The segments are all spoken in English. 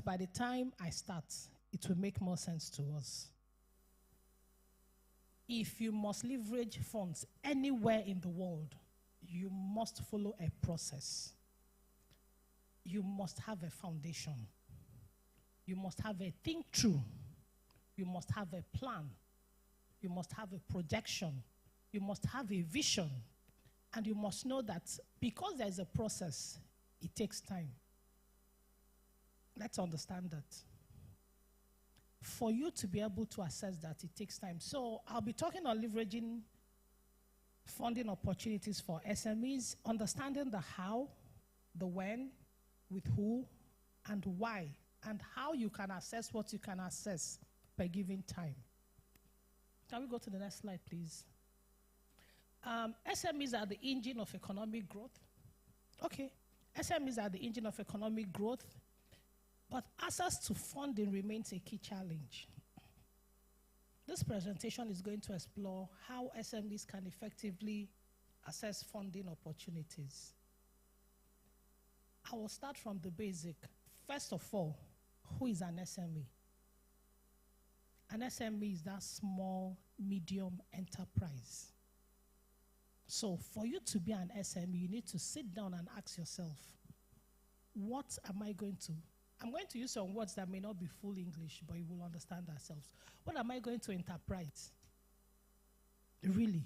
by the time I start, it will make more sense to us. If you must leverage funds anywhere in the world, you must follow a process. You must have a foundation. You must have a think through. You must have a plan. You must have a projection. You must have a vision. And you must know that because there's a process, it takes time. Let's understand that. For you to be able to assess that, it takes time. So I'll be talking on leveraging funding opportunities for SMEs, understanding the how, the when, with who, and why, and how you can assess what you can assess by giving time. Can we go to the next slide, please? SMEs are the engine of economic growth. Okay, SMEs are the engine of economic growth, but access to funding remains a key challenge. This presentation is going to explore how SMEs can effectively assess funding opportunities. I will start from the basic. First of all, who is an SME? An SME is that small, medium enterprise. So for you to be an SME, you need to sit down and ask yourself, what am I going to? I'm going to use some words that may not be full English, but you will understand ourselves. What am I going to enterprise? Really?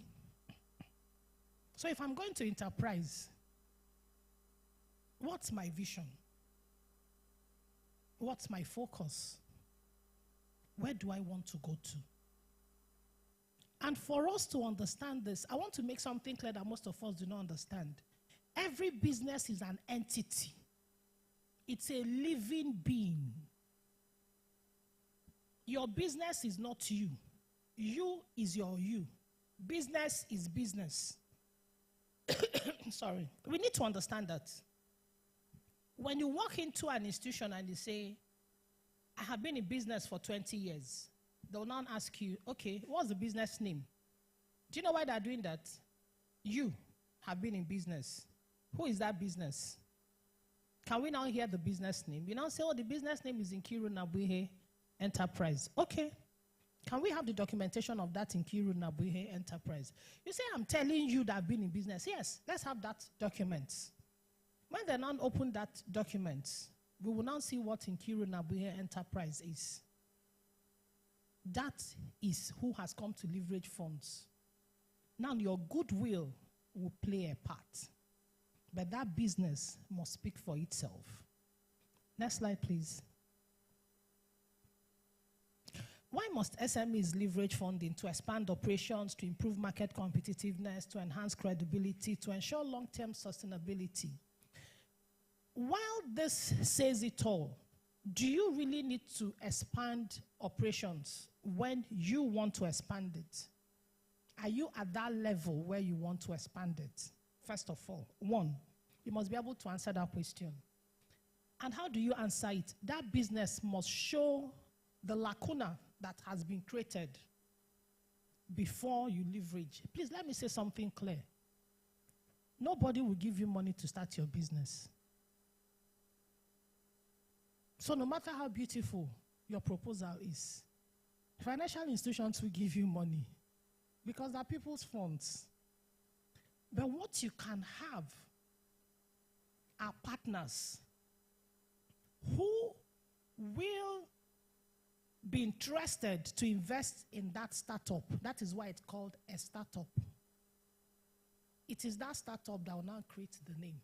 So if I'm going to enterprise, what's my vision? What's my focus? Where do I want to go to? And for us to understand this, I want to make something clear that most of us do not understand. Every business is an entity. It's a living being. Your business is not you. You is your you. Business is business. Sorry. We need to understand that. When you walk into an institution and you say, I have been in business for 20 years, they'll now ask you, okay, what's the business name? Do you know why they're doing that? You have been in business. Who is that business? Can we now hear the business name? You now say, oh, the business name is Nkiru Nabuihe Enterprise. Okay. Can we have the documentation of that Nkiru Nabuihe Enterprise? You say, I'm telling you that I've been in business. Yes, let's have that document. When they now open that document, we will now see what Nkiru Nabuihe Enterprise is. That is who has come to leverage funds. Now your goodwill will play a part. But that business must speak for itself. Next slide, please. Why must SMEs leverage funding? To expand operations, to improve market competitiveness, to enhance credibility, to ensure long-term sustainability. While this says it all, do you really need to expand operations when you want to expand it? Are you at that level where you want to expand it? First of all, one, you must be able to answer that question. And how do you answer it? That business must show the lacuna that has been created before you leverage. Please let me say something clear. Nobody will give you money to start your business. So no matter how beautiful your proposal is, financial institutions will give you money because they're people's funds. But what you can have are partners who will be interested to invest in that startup. That is why it's called a startup. It is that startup that will now create the name.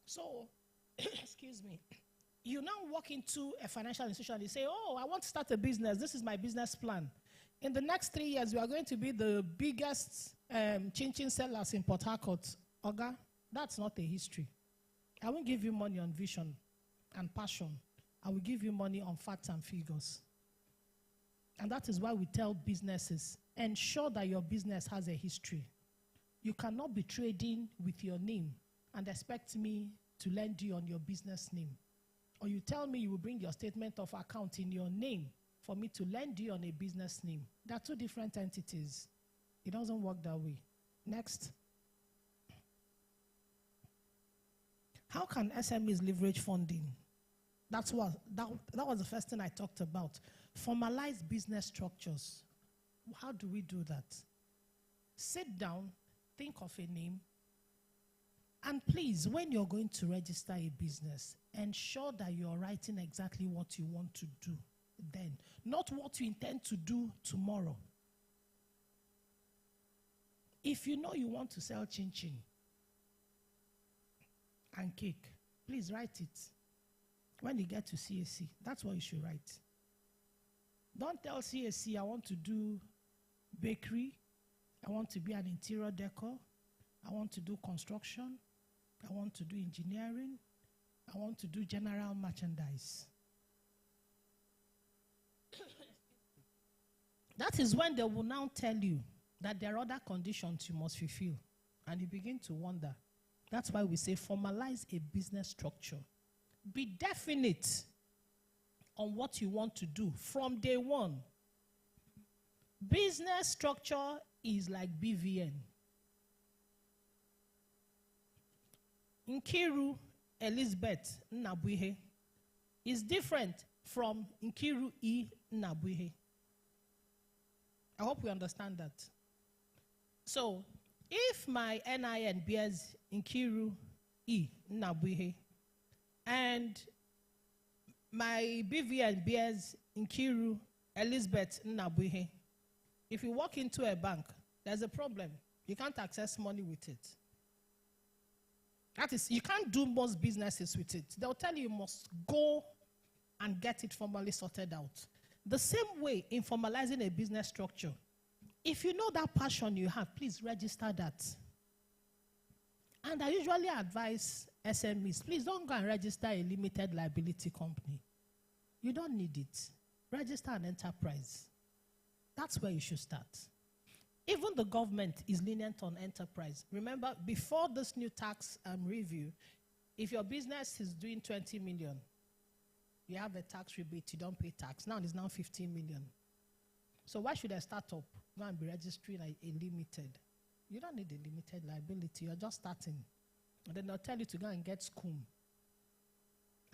So, excuse me, you now walk into a financial institution and you say, oh, I want to start a business. This is my business plan. In the next 3 years, we are going to be the biggest chin-chin sellers in Port Harcourt. Oga, that's not a history. I won't give you money on vision and passion. I will give you money on facts and figures. And that is why we tell businesses, ensure that your business has a history. You cannot be trading with your name and expect me to lend you on your business name. Or you tell me you will bring your statement of account in your name for me to lend you on a business name. They're two different entities. It doesn't work that way. Next. How can SMEs leverage funding? that was the first thing I talked about. Formalize business structures. How do we do that? Sit down, think of a name, and please, when you're going to register a business, ensure that you're writing exactly what you want to do then, not what you intend to do tomorrow. If you know you want to sell chin-chin and cake, please write it. When you get to CAC, that's what you should write. Don't tell CAC, I want to do bakery, I want to be an interior decor, I want to do construction, I want to do engineering, I want to do general merchandise. That is when they will now tell you that there are other conditions you must fulfill. And you begin to wonder. That's why we say formalize a business structure. Be definite on what you want to do from day one. Business structure is like BVN. Nkiru Elizabeth Nnabuihe is different from Nkiru E. Nnabuihe. I hope we understand that. So, if my NIN bears Nkiru E. Nnabuihe and my BVN bears Nkiru Elizabeth Nnabuihe, if you walk into a bank, there's a problem. You can't access money with it. That is, you can't do most businesses with it. They'll tell you must go and get it formally sorted out. The same way in formalizing a business structure, if you know that passion you have, please register that. And I usually advise SMEs, please don't go and register a limited liability company. You don't need it. Register an enterprise. That's where you should start. Even the government is lenient on enterprise. Remember, before this new tax review, if your business is doing 20 million, you have a tax rebate, you don't pay tax. Now it's now 15 million. So why should a startup go and be registering a limited? You don't need a limited liability. You're just starting. And then they'll tell you to go and get SCUM.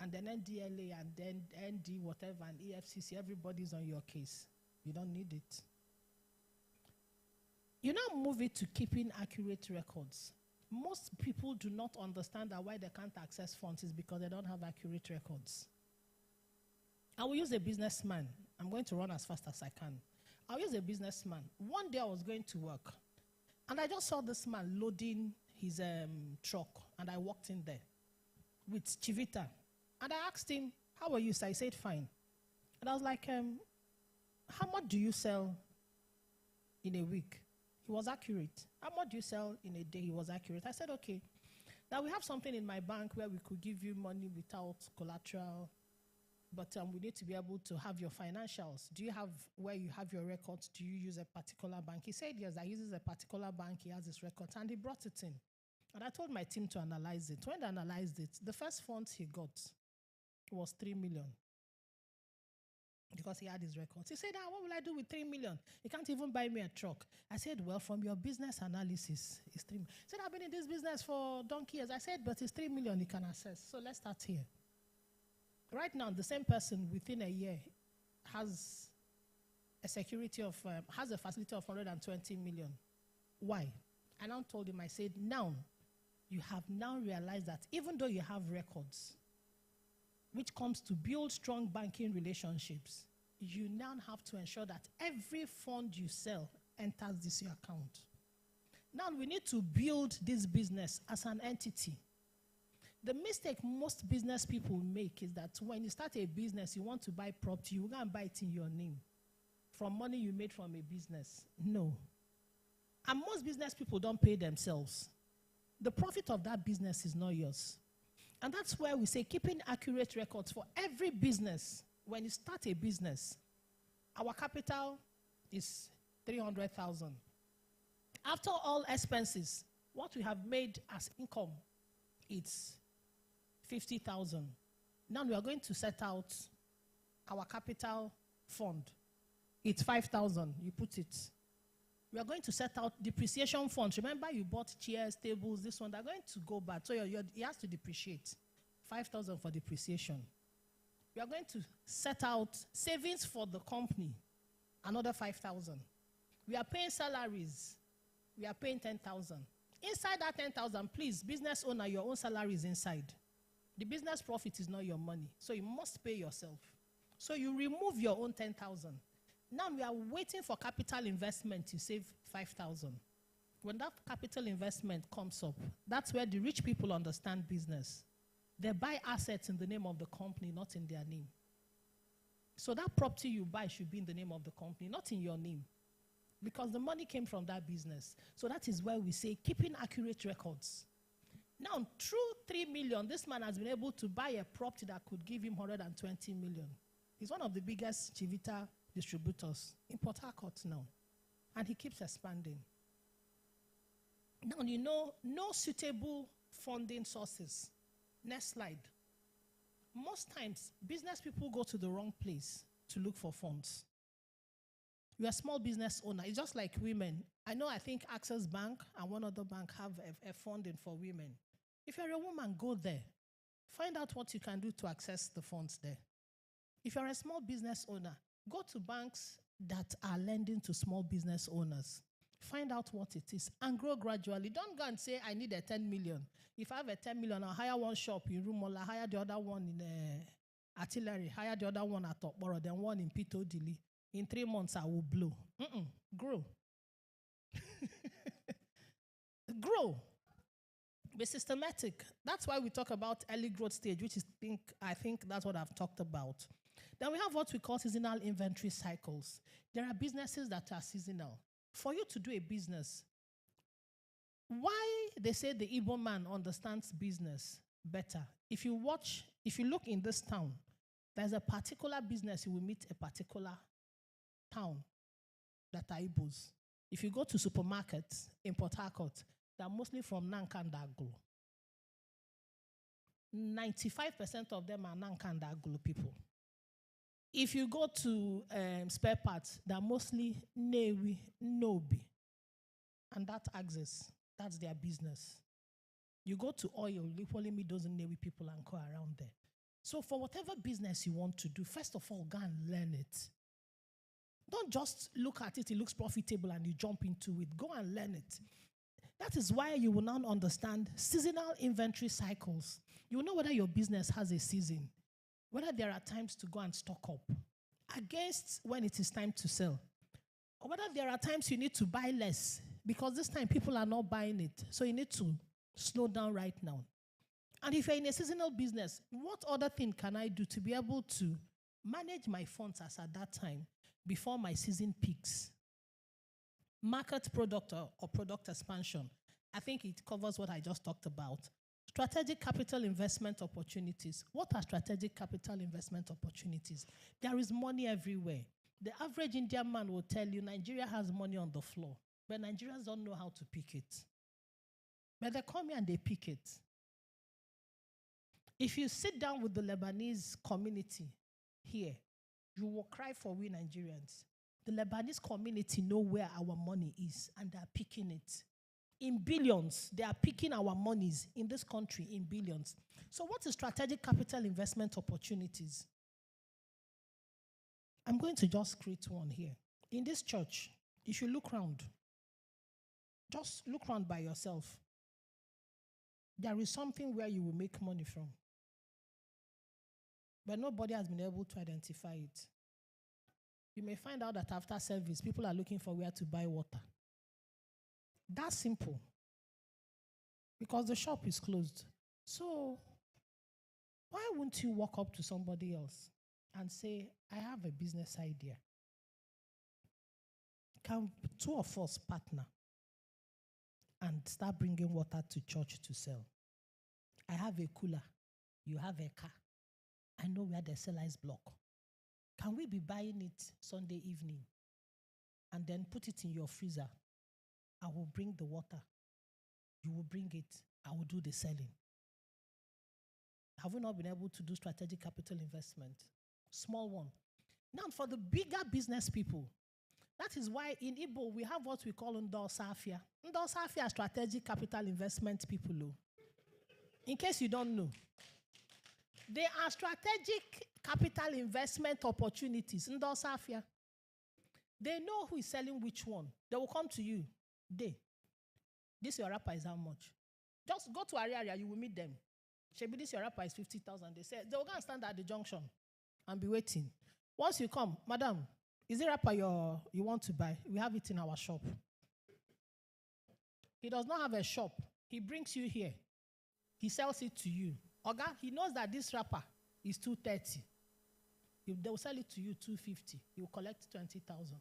And then NDLA and then ND whatever and EFCC, everybody's on your case. You don't need it. You now move it to keeping accurate records. Most people do not understand that why they can't access funds is because they don't have accurate records. I will use a businessman. I'm going to run as fast as I can. I'll use a businessman. One day I was going to work, and I just saw this man loading his truck, and I walked in there with Chivita. And I asked him, how are you, sir? He said, fine. And I was like, how much do you sell in a week? He was accurate. How much do you sell in a day? He was accurate. I said, okay. Now we have something in my bank where we could give you money without collateral, but we need to be able to have your financials. Do you have where you have your records? Do you use a particular bank? He said, yes, I uses a particular bank. He has his records, and he brought it in. And I told my team to analyze it. When they analyzed it, the first funds he got was 3 million. Because he had his records. He said, what will I do with 3 million? You can't even buy me a truck. I said, well, from your business analysis, it's 3 million. He said, I've been in this business for donkey years. I said, but it's 3 million you can access. So let's start here. Right now, the same person within a year has a security of, has a facility of 120 million. Why? I now told him, I said, now, you have now realized that even though you have records, which comes to build strong banking relationships, you now have to ensure that every fund you sell enters this your account. Now we need to build this business as an entity. The mistake most business people make is that when you start a business, you want to buy property, you go and buy it in your name from money you made from a business. No. And most business people don't pay themselves. The profit of that business is not yours. And that's where we say keeping accurate records for every business. When you start a business, our capital is 300,000. After all expenses, what we have made as income, it's 50,000. Now we are going to set out our capital fund. It's 5,000. You put it. We are going to set out depreciation funds. Remember, you bought chairs, tables, this one. They're going to go back. So it has to depreciate. 5,000 for depreciation. We are going to set out savings for the company, another 5,000. We are paying salaries. We are paying 10,000. Inside that 10,000, please, business owner, your own salary is inside. The business profit is not your money, so you must pay yourself. So you remove your own 10,000. Now we are waiting for capital investment to save 5,000. When that capital investment comes up, that's where the rich people understand business. They buy assets in the name of the company, not in their name. So that property you buy should be in the name of the company, not in your name. Because the money came from that business. So that is why we say keeping accurate records. Now, through 3 million, this man has been able to buy a property that could give him 120 million. He's one of the biggest Chivita distributors in Port Harcourt now. And he keeps expanding. Now, you know, no suitable funding sources. Next slide. Most times, business people go to the wrong place to look for funds. You're a small business owner. It's just like women. I think Access Bank and one other bank have a funding for women. If you're a woman, go there. Find out what you can do to access the funds there. If you're a small business owner, go to banks that are lending to small business owners. Find out what it is and grow gradually. Don't go and say, I need a 10 million. If I have a 10 million, I'll hire one shop in Rumola, hire the other one in Artillery, hire the other one at Tokboro, then one in Pito Dili. In 3 months, I will blow. Grow. Grow. Be systematic. That's why we talk about early growth stage, which is I think that's what I've talked about. Then we have what we call seasonal inventory cycles. There are businesses that are seasonal. For you to do a business, why they say the Igbo man understands business better? If you look in this town, there's a particular business, you will meet a particular town that are Igbos. If you go to supermarkets in Port Harcourt, they're mostly from Nanka and Aglo. 95% of them are Nanka and Aglo people. If you go to spare parts, they're mostly Newi, Nobi. And that axis, that's their business. You go to oil, you equally meet those Newi people and go around there. So for whatever business you want to do, first of all, go and learn it. Don't just look at it looks profitable and you jump into it. Go and learn it. That is why you will now understand seasonal inventory cycles. You will know whether your business has a season, whether there are times to go and stock up against when it is time to sell, or whether there are times you need to buy less because this time people are not buying it. So you need to slow down right now. And if you're in a seasonal business, what other thing can I do to be able to manage my funds as at that time before my season peaks? Market product or product expansion. I think it covers what I just talked about. Strategic capital investment opportunities. What are strategic capital investment opportunities? There is money everywhere. The average Indian man will tell you Nigeria has money on the floor, but Nigerians don't know how to pick it. But they come here and they pick it. If you sit down with the Lebanese community here, you will cry for we Nigerians. The Lebanese community know where our money is, and they are picking it. In billions, they are picking our monies in this country in billions. So what is strategic capital investment opportunities? I'm going to just create one here. In this church, if you look around, just look around by yourself. There is something where you will make money from. But nobody has been able to identify it. You may find out that after service, people are looking for where to buy water. That's simple. Because the shop is closed. So, why wouldn't you walk up to somebody else and say, I have a business idea? Can two of us partner and start bringing water to church to sell? I have a cooler. You have a car. I know where the seller is block. Can we be buying it Sunday evening and then put it in your freezer? I will bring the water. You will bring it. I will do the selling. Have we not been able to do strategic capital investment? Small one. Now, for the bigger business people, that is why in Igbo we have what we call Ndosafia. Ndosafia are strategic capital investment people. In case you don't know, they are strategic capital investment opportunities. They know who is selling which one. They will come to you. This your rapper is how much? Just go to area, you will meet them. Shebi, this your rapper is 50,000. They say they will go and stand at the junction and be waiting. Once you come, madam, is it rapper you want to buy? We have it in our shop. He does not have a shop. He brings you here. He sells it to you. Oga, he knows that this rapper is 230. They will sell it to you 250. You will collect 20,000.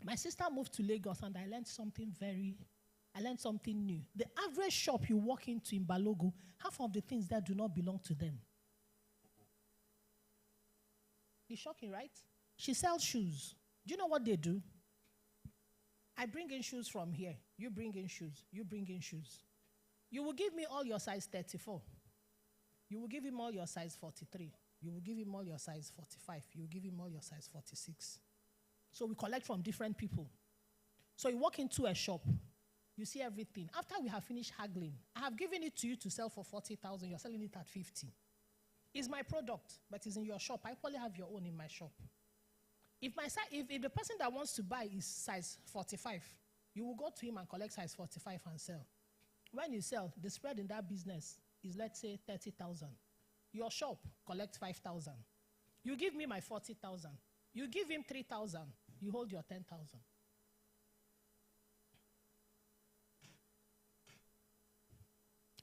My sister moved to Lagos and I learned something new. The average shop you walk into in Balogo, half of the things there do not belong to them. It's shocking, right? She sells shoes. Do you know what they do? I bring in shoes from here. You bring in shoes. You bring in shoes. You will give me all your size 34. You will give him all your size 43. You will give him all your size 45. You will give him all your size 46. So we collect from different people. So you walk into a shop. You see everything. After we have finished haggling, I have given it to you to sell for 40,000. You're selling it at 50. It's my product, but it's in your shop. I probably have your own in my shop. If the person that wants to buy is size 45, you will go to him and collect size 45 and sell. When you sell, the spread in that business is, let's say, 30,000. Your shop collects 5,000. You give me my 40,000. You give him 3,000. You hold your 10,000.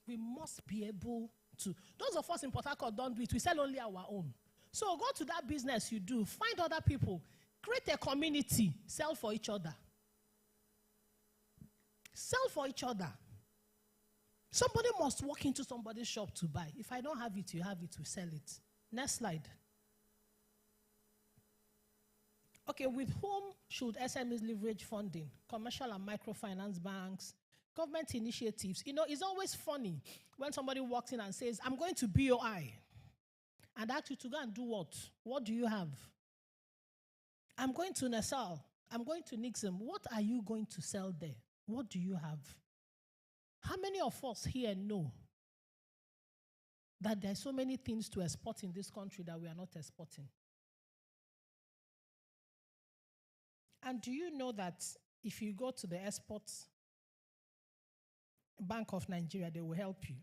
We must be able to. Those of us in Port Harcourt don't do it. We sell only our own. So go to that business you do. Find other people. Create a community. Sell for each other. Sell for each other. Somebody must walk into somebody's shop to buy. If I don't have it, you have it, we sell it. Next slide. Okay, with whom should SMEs leverage funding? Commercial and microfinance banks, government initiatives. You know, it's always funny when somebody walks in and says, I'm going to BOI. And ask you to go and do what? What do you have? I'm going to Nassau. I'm going to Nixon. What are you going to sell there? What do you have? How many of us here know that there are so many things to export in this country that we are not exporting? And do you know that if you go to the Export Bank of Nigeria, they will help you?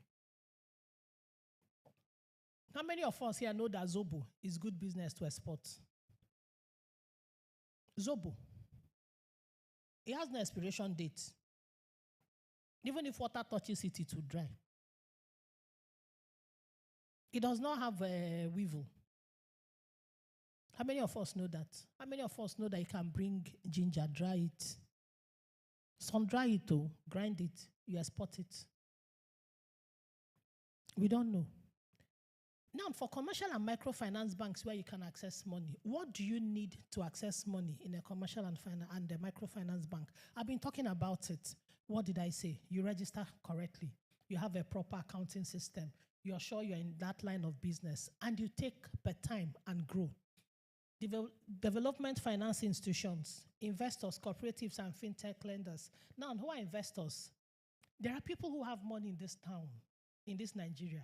How many of us here know that Zobo is good business to export? Zobo. It has no expiration date. Even if water touches it, it will dry. It does not have a weevil. How many of us know that? How many of us know that you can bring ginger, dry it? Sun dry it, grind it, you export it. We don't know. Now, for commercial and microfinance banks where you can access money, what do you need to access money in a commercial and a microfinance bank? I've been talking about it. What did I say? You register correctly. You have a proper accounting system. You're sure you're in that line of business. And you take per time and grow. Development finance institutions, investors, cooperatives, and fintech lenders. Now, who are investors? There are people who have money in this town, in this Nigeria.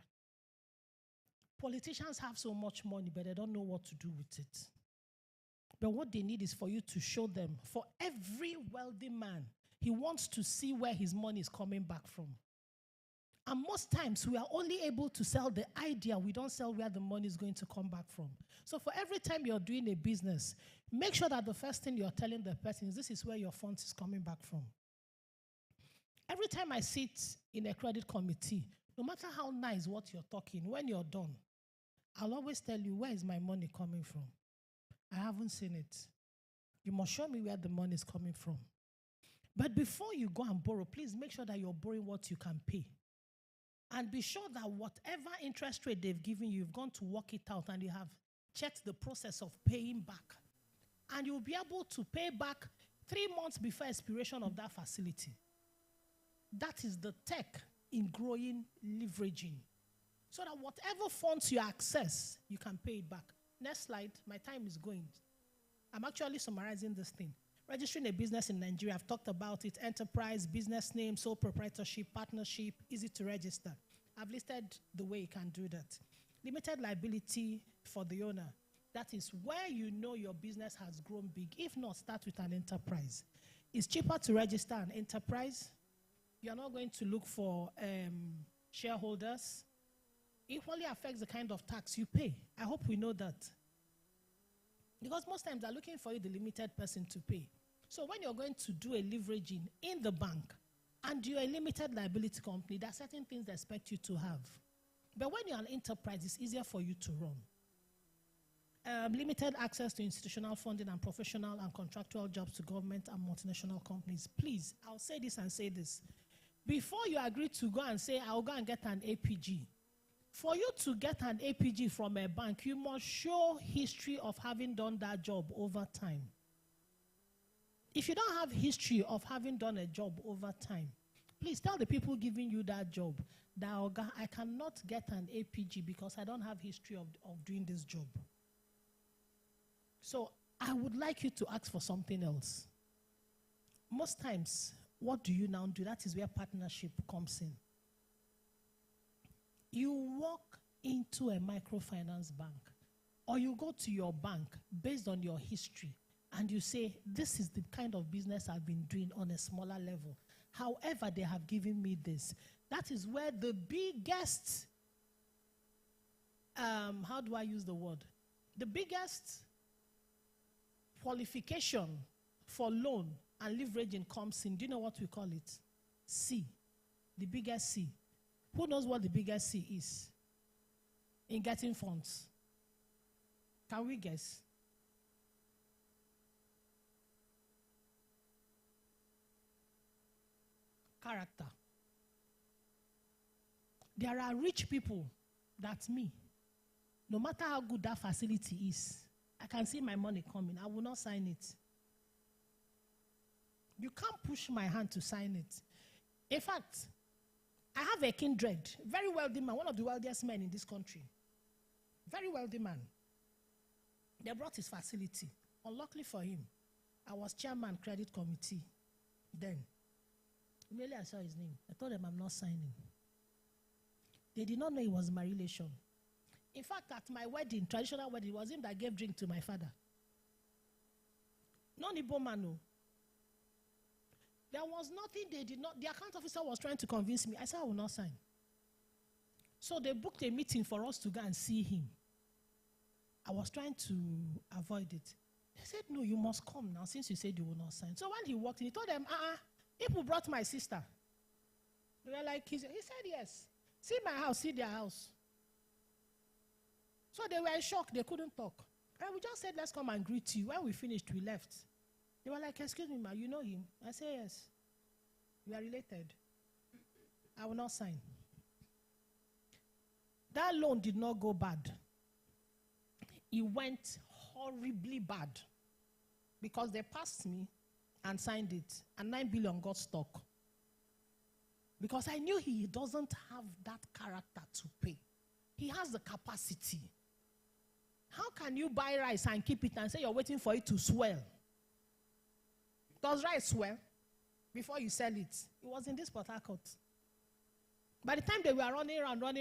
Politicians have so much money, but they don't know what to do with it. But what they need is for you to show them. For every wealthy man, he wants to see where his money is coming back from. And most times, we are only able to sell the idea. We don't sell where the money is going to come back from. So for every time you're doing a business, make sure that the first thing you're telling the person is, this is where your funds is coming back from. Every time I sit in a credit committee, no matter how nice what you're talking, when you're done, I'll always tell you, where is my money coming from? I haven't seen it. You must show me where the money is coming from. But before you go and borrow, please make sure that you're borrowing what you can pay. And be sure that whatever interest rate they've given you, you've gone to work it out and you have checked the process of paying back. And you'll be able to pay back 3 months before expiration of that facility. That is the tech in growing leveraging. So that whatever funds you access, you can pay it back. Next slide. My time is going. I'm actually summarizing this thing. Registering a business in Nigeria, I've talked about it. Enterprise, business name, sole proprietorship, partnership, easy to register. I've listed the way you can do that. Limited liability for the owner. That is where you know your business has grown big. If not, start with an enterprise. It's cheaper to register an enterprise. You're not going to look for shareholders. It only affects the kind of tax you pay. I hope we know that. Because most times they're looking for you, the limited person, to pay. So when you're going to do a leveraging in the bank and you're a limited liability company, there are certain things they expect you to have. But when you're an enterprise, it's easier for you to run. Limited access to institutional funding and professional and contractual jobs to government and multinational companies. Please, I'll say this and say this. Before you agree to go and say, I'll go and get an APG, for you to get an APG from a bank, you must show history of having done that job over time. If you don't have history of having done a job over time, please tell the people giving you that job that I cannot get an APG because I don't have history of doing this job. So I would like you to ask for something else. Most times, what do you now do? That is where partnership comes in. You walk into a microfinance bank, or you go to your bank based on your history, and you say, this is the kind of business I've been doing on a smaller level. However, they have given me this. That is where the biggest, how do I use the word? The biggest qualification for loan and leveraging comes in. Do you know what we call it? C. The biggest C. Who knows what the biggest C is in getting funds? Can we guess? Character. There are rich people, that's me. No matter how good that facility is, I can see my money coming. I will not sign it. You can't push my hand to sign it. In fact, I have a kindred, very wealthy man, one of the wealthiest men in this country. Very wealthy man. They brought his facility. Unluckily for him, I was chairman credit committee then. Immediately I saw his name. I told them I'm not signing. They did not know he was my relation. In fact, at my wedding, traditional wedding, it was him that gave drink to my father. No Igbo man, no. There was nothing they did not. The account officer was trying to convince me. I said, I will not sign. So they booked a meeting for us to go and see him. I was trying to avoid it. They said, no, you must come now since you said you will not sign. So when he walked in, he told them, people brought my sister. They were like, he said, yes. See my house, see their house. So they were in shock. They couldn't talk. And we just said, let's come and greet you. When we finished, we left. They were like, excuse me, ma, you know him? I said, yes. We are related. I will not sign. That loan did not go bad. It went horribly bad. Because they passed me and signed it. And 9 billion got stuck. Because I knew he doesn't have that character to pay. He has the capacity. How can you buy rice and keep it and say you're waiting for it to swell? Does rice swell before you sell it? It was in this Port Harcourt. By the time they were running around, when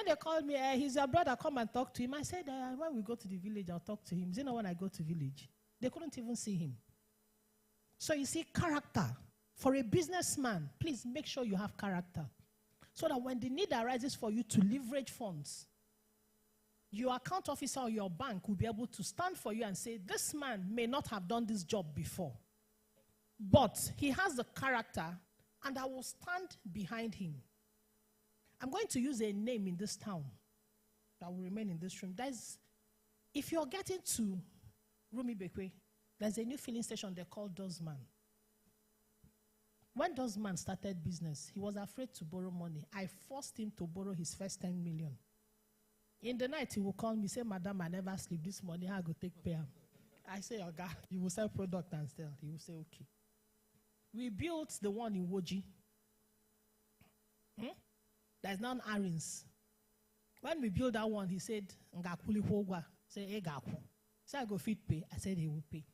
they called me, he's your brother, come and talk to him. I said, when we go to the village, I'll talk to him. You know, when I go to village, they couldn't even see him. So you see, character. For a businessman, please make sure you have character. So that when the need arises for you to leverage funds, your account officer or your bank will be able to stand for you and say, this man may not have done this job before, but he has the character and I will stand behind him. I'm going to use a name in this town that will remain in this room. If you're getting to Rumi Bekwe, there's a new filling station they call Dozman. When Dozman started business, he was afraid to borrow money. I forced him to borrow his first 10 million. In the night, he will call me, say, Madam, I never sleep this morning. I go take pay. I say, Oga, you will sell product and sell. He will say, okay. We built the one in Woji. There's none Arins. When we built that one, he said, Ngakuli Hogwa. Say, Egaku. So I go fit pay. I said he will pay.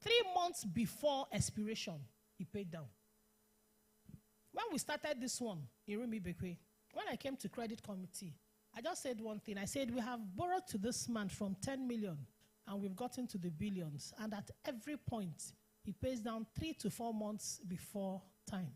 3 months before expiration, he paid down. When we started this one in Rumi Bekwe, when I came to credit committee, I just said one thing. I said we have borrowed to this man from 10 million and we've gotten to the billions. And at every point, he pays down 3 to 4 months before time.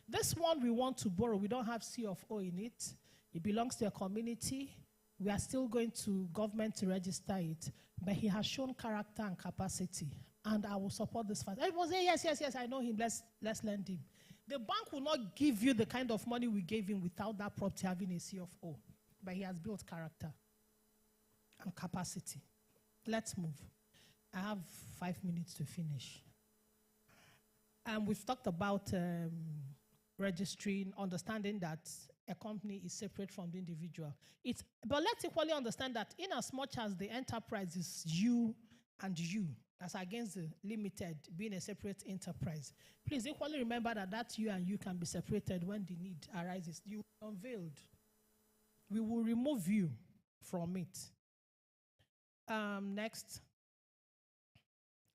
This one we want to borrow, we don't have C of O in it. It belongs to a community. We are still going to government to register it. But he has shown character and capacity. And I will support this fast. Everyone say, yes, I know him. Let's lend him. The bank will not give you the kind of money we gave him without that property having a C of O. But he has built character and capacity. Let's move. I have 5 minutes to finish. We've talked about registering, understanding that a company is separate from the individual. But let's equally understand that in as much as the enterprise is you and you, as against the limited being a separate enterprise, please equally remember that you and you can be separated when the need arises. You are unveiled. We will remove you from it. Next.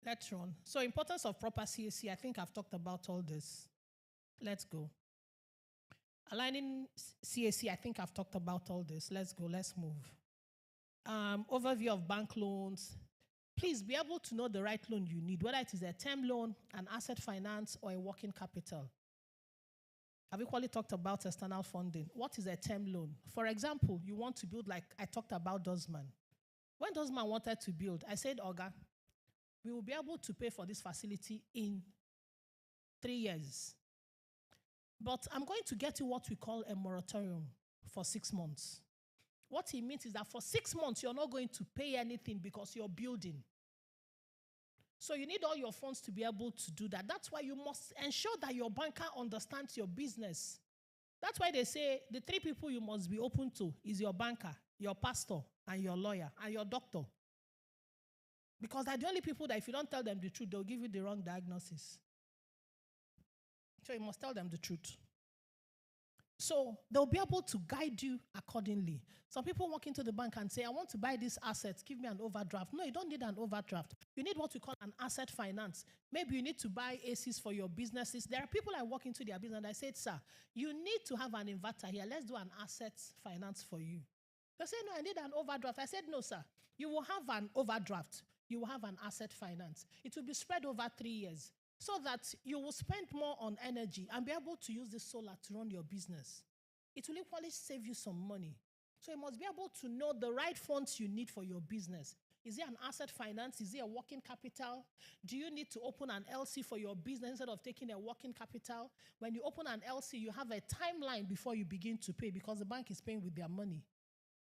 Let's run. So importance of proper CAC, I think I've talked about all this. Let's go. Aligning CAC, I think I've talked about all this. Let's go, let's move. Overview of bank loans. Please be able to know the right loan you need, whether it is a term loan, an asset finance, or a working capital. I've equally talked about external funding. What is a term loan? For example, you want to build, like I talked about Dosman. When Dosman wanted to build, I said, Oga, we will be able to pay for this facility in 3 years. But I'm going to get you what we call a moratorium for 6 months. What he means is that for 6 months, you're not going to pay anything because you're building. So you need all your funds to be able to do that. That's why you must ensure that your banker understands your business. That's why they say the 3 people you must be open to is your banker, your pastor, and your lawyer, and your doctor. Because they're the only people that if you don't tell them the truth, they'll give you the wrong diagnosis. So you must tell them the truth. So they'll be able to guide you accordingly. Some people walk into the bank and say, I want to buy this asset, give me an overdraft. No, you don't need an overdraft. You need what we call an asset finance. Maybe you need to buy ACs for your businesses. There are people I walk into their business and I said, sir, you need to have an inverter here. Let's do an asset finance for you. They say, no, I need an overdraft. I said, no, sir. You will have an overdraft. You will have an asset finance. It will be spread over 3 years, so that you will spend more on energy and be able to use the solar to run your business. It will equally save you some money. So you must be able to know the right funds you need for your business. Is it an asset finance? Is it a working capital? Do you need to open an LC for your business instead of taking a working capital? When you open an LC, you have a timeline before you begin to pay because the bank is paying with their money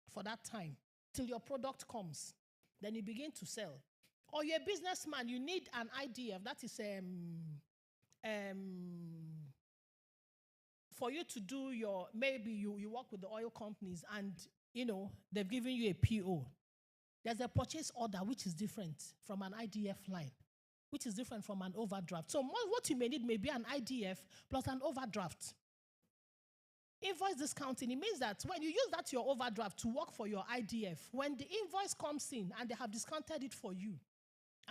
for that time till your product comes. Then you begin to sell. Or you're a businessman, you need an IDF. That is for you to do your, maybe you work with the oil companies and, they've given you a PO. There's a purchase order which is different from an IDF line, which is different from an overdraft. So what you may need may be an IDF plus an overdraft. Invoice discounting, it means that when you use that your overdraft to work for your IDF, when the invoice comes in and they have discounted it for you,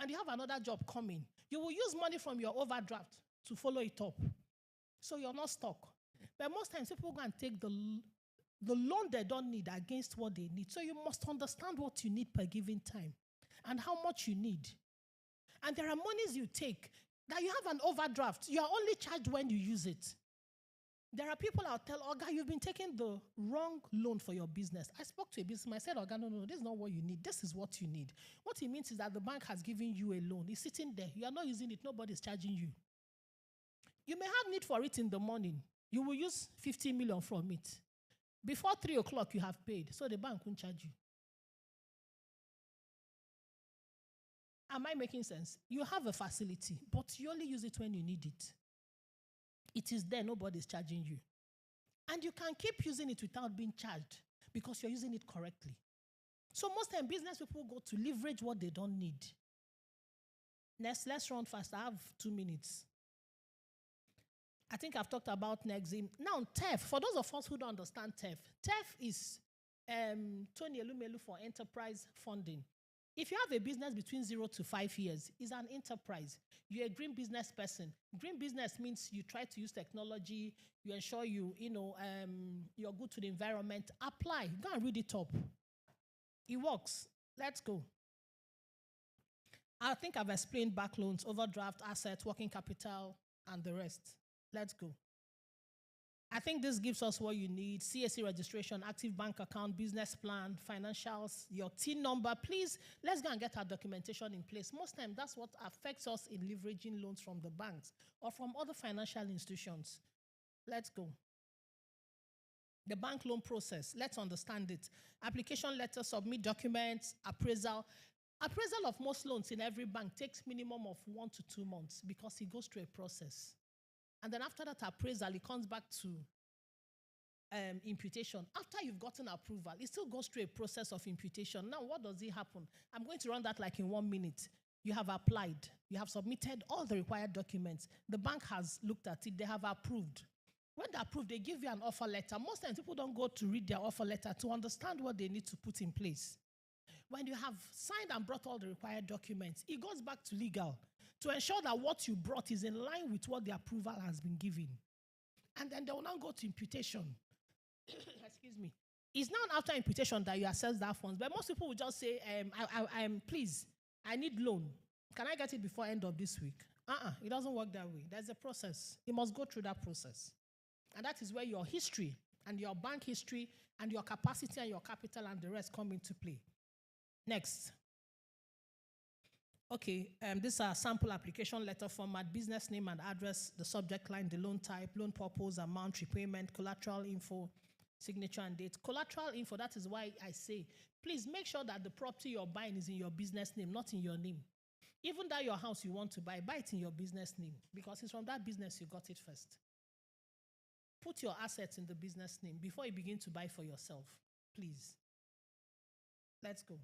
and you have another job coming, you will use money from your overdraft to follow it up. So you're not stuck. But most times people go and take the loan they don't need against what they need. So you must understand what you need per given time and how much you need. And there are monies you take that you have an overdraft. You are only charged when you use it. There are people I'll tell, Oga, you've been taking the wrong loan for your business. I spoke to a businessman. I said, Oga, no, this is not what you need. This is what you need. What it means is that the bank has given you a loan. It's sitting there. You are not using it. Nobody's charging you. You may have need for it in the morning. You will use 50 million from it. Before 3 o'clock, you have paid. So the bank won't charge you. Am I making sense? You have a facility, but you only use it when you need it. It is there, nobody's charging you. And you can keep using it without being charged because you're using it correctly. So most time business people go to leverage what they don't need. Next, let's run fast. I have 2 minutes. I think I've talked about Nexim. Now, TEF, for those of us who don't understand TEF, TEF is Tony Elumelu for enterprise funding. If you have a business between 0 to 5 years, it's an enterprise. You're a green business person. Green business means you try to use technology, you ensure you're good to the environment. Apply. Go and read it up. It works. Let's go. I think I've explained back loans, overdraft, assets, working capital, and the rest. Let's go. I think this gives us what you need: CAC registration, active bank account, business plan, financials, your TIN number. Please, let's go and get our documentation in place. Most times, that's what affects us in leveraging loans from the banks or from other financial institutions. Let's go. The bank loan process, let's understand it. Application letter, submit documents, appraisal. Appraisal of most loans in every bank takes minimum of 1 to 2 months because it goes through a process. And then after that appraisal, it comes back to imputation. After you've gotten approval, it still goes through a process of imputation. Now, what does it happen? I'm going to run that like in 1 minute. You have applied. You have submitted all the required documents. The bank has looked at it. They have approved. When they approve, they give you an offer letter. Most times, people don't go to read their offer letter to understand what they need to put in place. When you have signed and brought all the required documents, it goes back to legal to ensure that what you brought is in line with what the approval has been given. And then they will now go to imputation. Excuse me. It's now after imputation that you assess that funds. But most people will just say, please, I need loan. Can I get it before end of this week? It doesn't work that way. There's a process. You must go through that process. And that is where your history and your bank history and your capacity and your capital and the rest come into play. Next. Okay, these are sample application letter format: business name and address, the subject line, the loan type, loan purpose, amount, repayment, collateral info, signature and date. Collateral info, that is why I say, please make sure that the property you're buying is in your business name, not in your name. Even that your house you want to buy it in your business name because it's from that business you got it first. Put your assets in the business name before you begin to buy for yourself, please. Let's go.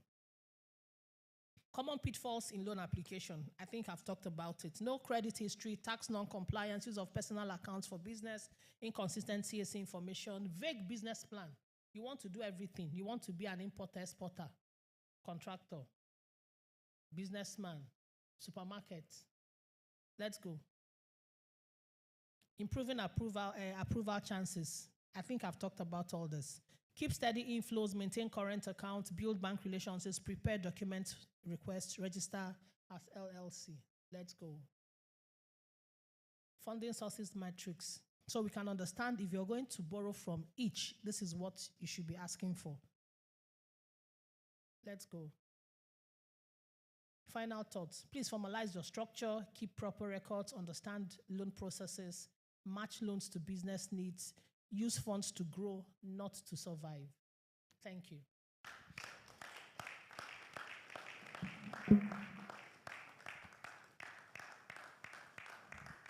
Common pitfalls in loan application. I think I've talked about it. No credit history, tax non-compliance, use of personal accounts for business, inconsistent CAC information, vague business plan. You want to do everything. You want to be an importer, exporter, contractor, businessman, supermarket. Let's go. Improving approval chances. I think I've talked about all this. Keep steady inflows, maintain current accounts, build bank relationships, prepare document requests, register as LLC. Let's go. Funding sources matrix. So we can understand if you're going to borrow from each, this is what you should be asking for. Let's go. Final thoughts. Please formalize your structure, keep proper records, understand loan processes, match loans to business needs, use funds to grow, not to survive. Thank you.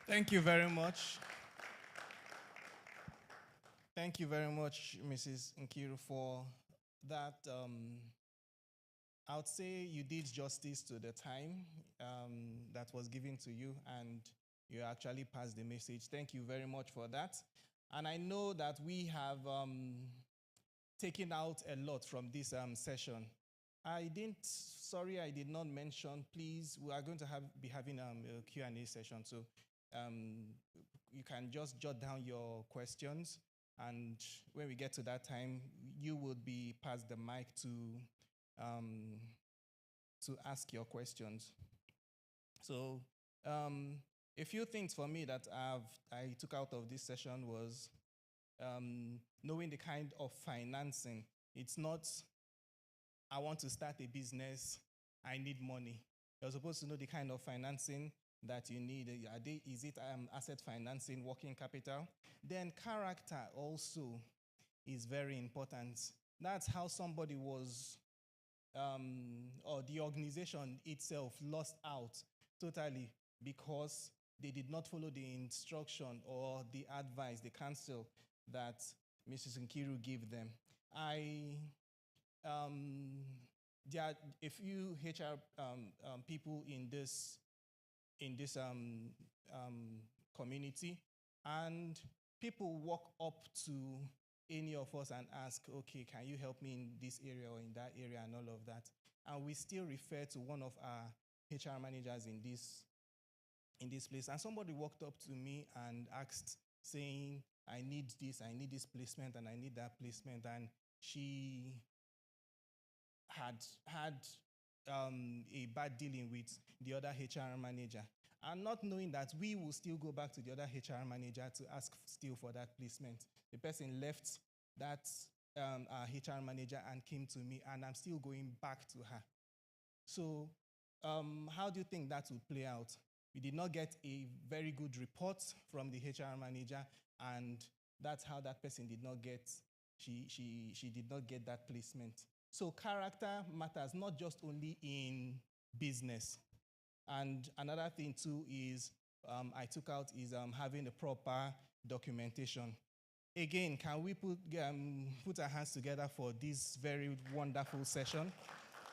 Thank you very much. Thank you very much, Mrs. Nkiru, for that. I would say you did justice to the time that was given to you, and you actually passed the message. Thank you very much for that. And I know that we have taken out a lot from this session. I did not mention, please, we are going to be having a Q&A session, so you can just jot down your questions, and when we get to that time, you would be passed the mic to ask your questions. So a few things for me that I took out of this session was knowing the kind of financing. It's not, I want to start a business, I need money. You're supposed to know the kind of financing that you need. Is it asset financing, working capital? Then character also is very important. That's how somebody was, or the organization itself lost out totally because they did not follow the instruction or the advice, the counsel that Mrs. Nkiru gave them. There are a few HR people in this community, and people walk up to any of us and ask, okay, can you help me in this area or in that area and all of that? and we still refer to one of our HR managers in this place. And somebody walked up to me and asked, saying, I need this placement, and I need that placement. And she had a bad dealing with the other HR manager. And not knowing that we will still go back to the other HR manager to ask still for that placement. The person left that our HR manager and came to me, and I'm still going back to her. So how do you think that will play out? We did not get a very good report from the HR manager, and that's how that person did not get, she did not get that placement. So character matters, not just only in business. And another thing too is, I took out is having a proper documentation. Again, can we put our hands together for this very wonderful session?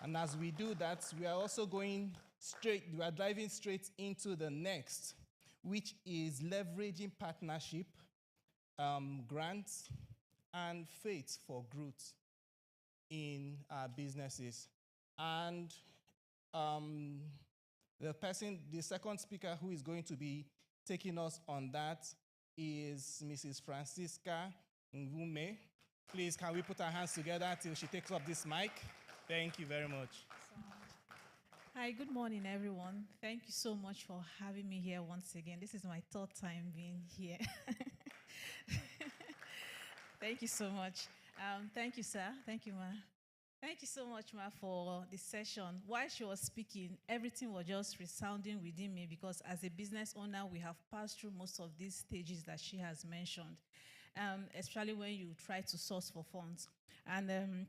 And as we do that, we are also we are diving straight into the next, which is leveraging partnership, grants, and faith for growth in our businesses. And the second speaker who is going to be taking us on that is Mrs. Francisca Ngume. Please, can we put our hands together till she takes up this mic? Thank you very much. Hi, good morning, everyone. Thank you so much for having me here once again. This is my third time being here. Thank you so much. Thank you, sir. Thank you, ma. Thank you so much, ma, for the session. While she was speaking, everything was just resounding within me, because as a business owner, we have passed through most of these stages that she has mentioned, especially when you try to source for funds. And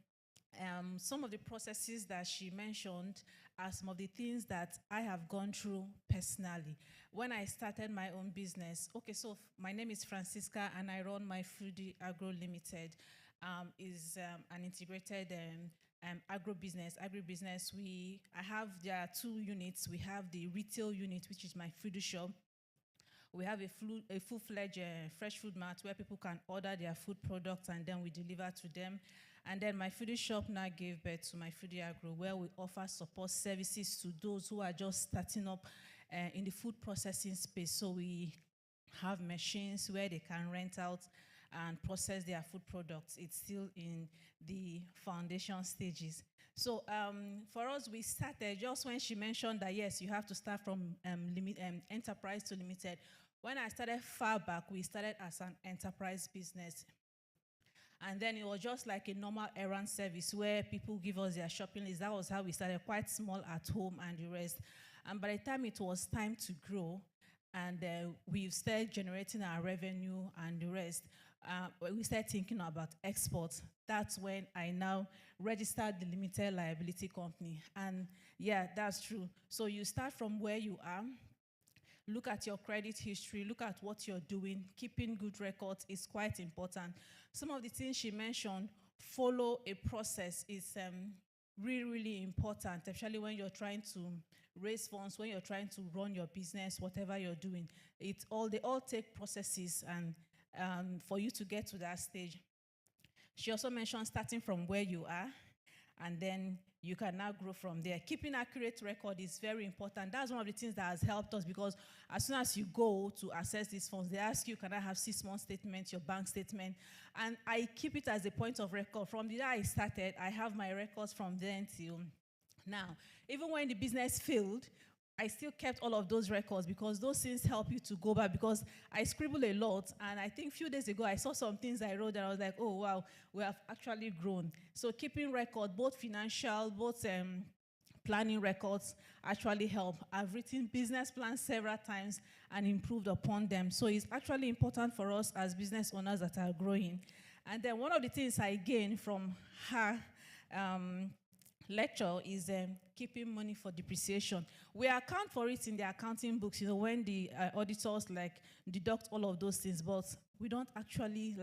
some of the processes that she mentioned are some of the things that I have gone through personally. When I started my own business, so my name is Francisca, and I run My Foodie Agro Limited. Is an integrated agribusiness. There are two units. We have the retail unit, which is my food shop. We have a full-fledged fresh food mart where people can order their food products, and then we deliver to them. And then my foodie shop now gave birth to My Foodie Agro, where we offer support services to those who are just starting up in the food processing space. So we have machines where they can rent out and process their food products. It's still in the foundation stages. So for us, we started just when she mentioned that, yes, you have to start from enterprise to limited. When I started far back, we started as an enterprise business. And then it was just like a normal errand service where people give us their shopping list. That was how we started, quite small at home and the rest. And by the time it was time to grow, and we started generating our revenue and the rest, we started thinking about exports. That's when I now registered the limited liability company. And yeah, that's true. So you start from where you are, look at your credit history, look at what you're doing. Keeping good records is quite important. Some of the things she mentioned, follow a process, is really, really important, especially when you're trying to raise funds, when you're trying to run your business, whatever you're doing. They all take processes, and for you to get to that stage. She also mentioned starting from where you are, and then you can now grow from there. Keeping accurate record is very important. That's one of the things that has helped us, because as soon as you go to access these funds, they ask you, can I have 6-month statement, your bank statement? And I keep it as a point of record. From the day I started, I have my records from then till now. Even when the business failed, I still kept all of those records, because those things help you to go back, because I scribble a lot. And I think a few days ago, I saw some things I wrote, and I was like, oh, wow, we have actually grown. So keeping record, both financial, both planning records, actually help. I've written business plans several times and improved upon them. So it's actually important for us as business owners that are growing. And then one of the things I gained from her lecture is keeping money for depreciation. We account for it in the accounting books, when the auditors deduct all of those things, but we don't actually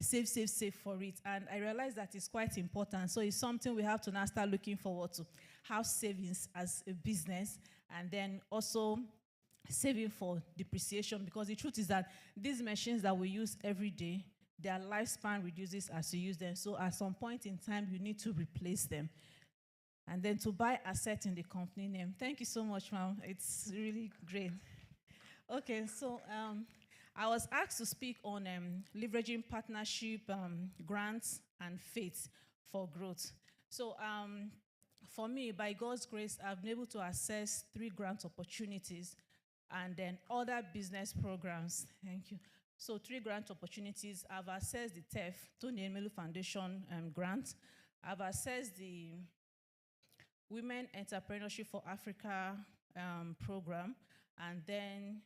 save for it. And I realize that it's quite important. So it's something we have to now start looking forward to. Have savings as a business, and then also saving for depreciation, because the truth is that these machines that we use every day, their lifespan reduces as you use them. So at some point in time, you need to replace them. and then to buy asset in the company name. Thank you so much, ma'am. It's really great. Okay, so I was asked to speak on leveraging partnership, grants, and faith for growth. So for me, by God's grace, I've been able to access 3 grant opportunities and then other business programs. Thank you. So 3 grant opportunities. I've accessed the TEF, Tony Elumelu Foundation grant. I've accessed the Women Entrepreneurship for Africa program, and then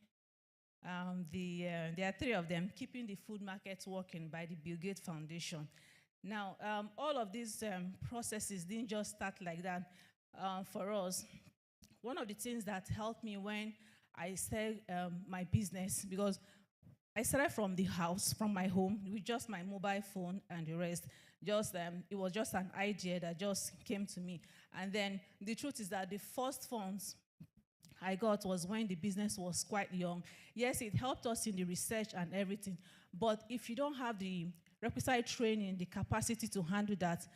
there are 3 of them, Keeping the Food Market Working by the Bill Gates Foundation. Now, all of these processes didn't just start like that for us. One of the things that helped me when I started my business, because I started from the house, from my home, with just my mobile phone and the rest. It was just an idea that just came to me. And then the truth is that the first funds I got was when the business was quite young. Yes, it helped us in the research and everything, but if you don't have the requisite training, the capacity to handle that,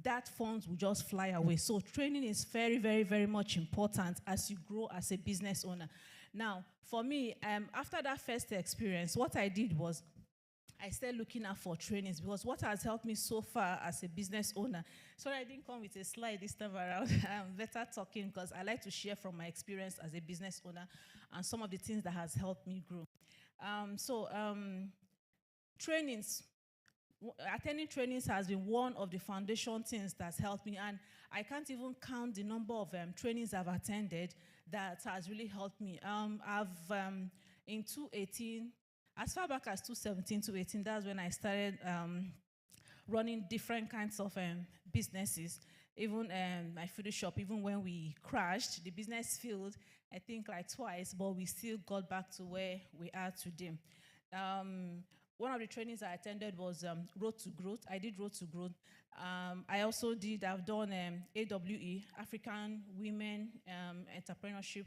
that funds will just fly away. So training is very, very, very much important as you grow as a business owner. Now, for me, after that first experience, what I did was I started looking out for trainings, because what has helped me so far as a business owner. Sorry, I didn't come with a slide this time around. I'm better talking because I like to share from my experience as a business owner and some of the things that has helped me grow. Trainings. Attending trainings has been one of the foundation things that's helped me, and I can't even count the number of trainings I've attended that has really helped me. In 2018, as far back as 2017 to 2018, that's when I started running different kinds of businesses. Even my food shop, even when we crashed, the business failed, I think like twice, but we still got back to where we are today. One of the trainings I attended was Road to Growth. I did Road to Growth. I've done AWE, African Women Entrepreneurship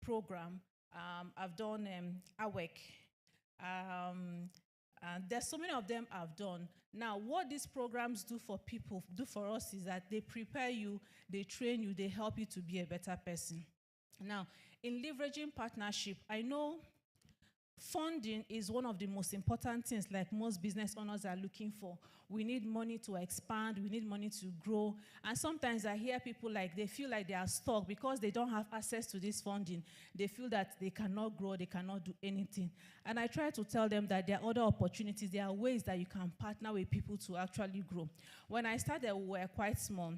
Program. I've done AWEC. And there's so many of them I've done. Now, what these programs do for us is that they prepare you, they train you, they help you to be a better person. Now, in leveraging partnership, I know funding is one of the most important things like most business owners are looking for. We need money to expand, we need money to grow. And sometimes I hear people like they feel like they are stuck because they don't have access to this funding. They feel that they cannot grow, they cannot do anything. And I try to tell them that there are other opportunities, there are ways that you can partner with people to actually grow. When I started, we were quite small.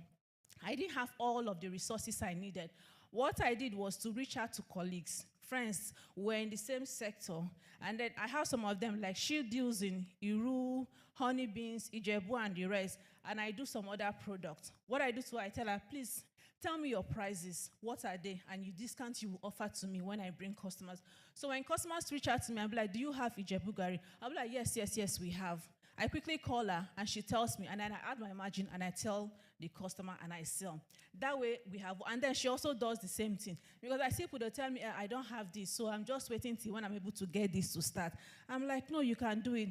I didn't have all of the resources I needed. What I did was to reach out to colleagues, friends who were in the same sector. And then I have some of them, like she deals in Iru, honey beans, Ijebu, and the rest. And I do some other products. What I do to her, I tell her, please, tell me your prices. What are they? And you discount you will offer to me when I bring customers. So when customers reach out to me, I'll be like, do you have Ijebu Gari? I'll be like, yes, we have. I quickly call her, and she tells me, and then I add my margin, and I tell the customer, and I sell. That way, we have, and then she also does the same thing. Because I see people, they tell me, I don't have this, so I'm just waiting till when I'm able to get this to start. I'm like, no, you can do it.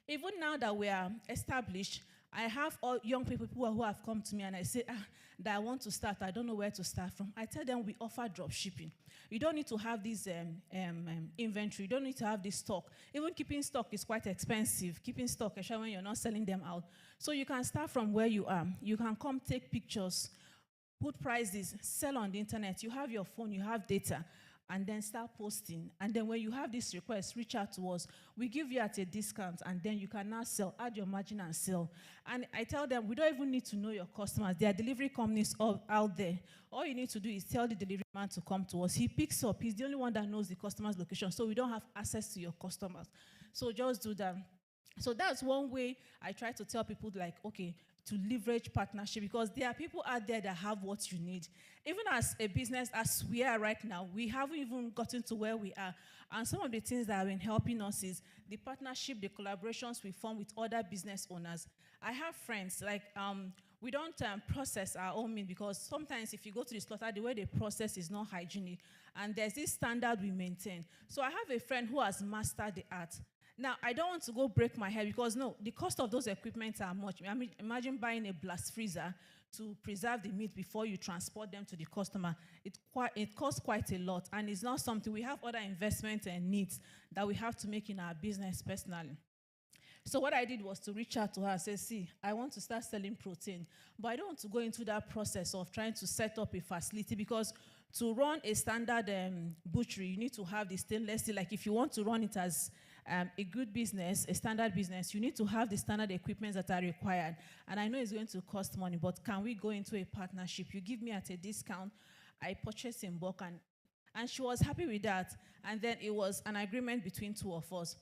Even now that we are established, I have all young people who have come to me, and I say, that I want to start, I don't know where to start from. I tell them we offer drop shipping. You don't need to have this inventory. You don't need to have this stock. Even keeping stock is quite expensive. Keeping stock, especially when you're not selling them out. So you can start from where you are. You can come take pictures, put prices, sell on the internet. You have your phone, you have data, and then start posting. And then when you have this request, reach out to us. We give you at a discount, and then you can now sell, add your margin and sell. And I tell them, we don't even need to know your customers. There are delivery companies out there. All you need to do is tell the delivery man to come to us. He picks up. He's the only one that knows the customer's location, so we don't have access to your customers. So just do that. So that's one way I try to tell people, like, okay, to leverage partnership, because there are people out there that have what you need. Even as a business, as we are right now, we haven't even gotten to where we are. And some of the things that have been helping us is the partnership, the collaborations we form with other business owners. I have friends, like, we don't process our own meat, because sometimes if you go to the slaughter, the way they process is not hygienic. And there's this standard we maintain. So I have a friend who has mastered the art. Now, I don't want to go break my head because, no, the cost of those equipment are much. I mean, imagine buying a blast freezer to preserve the meat before you transport them to the customer. It costs quite a lot, and it's not something. We have other investments and needs that we have to make in our business personally. So what I did was to reach out to her and say, see, I want to start selling protein, but I don't want to go into that process of trying to set up a facility, because to run a standard butchery, you need to have the stainless steel. Like if you want to run it as a good business, a standard business, you need to have the standard equipment that are required. And I know it's going to cost money, but can we go into a partnership? You give me at a discount, I purchase in bulk, and she was happy with that. And then it was an agreement between two of us.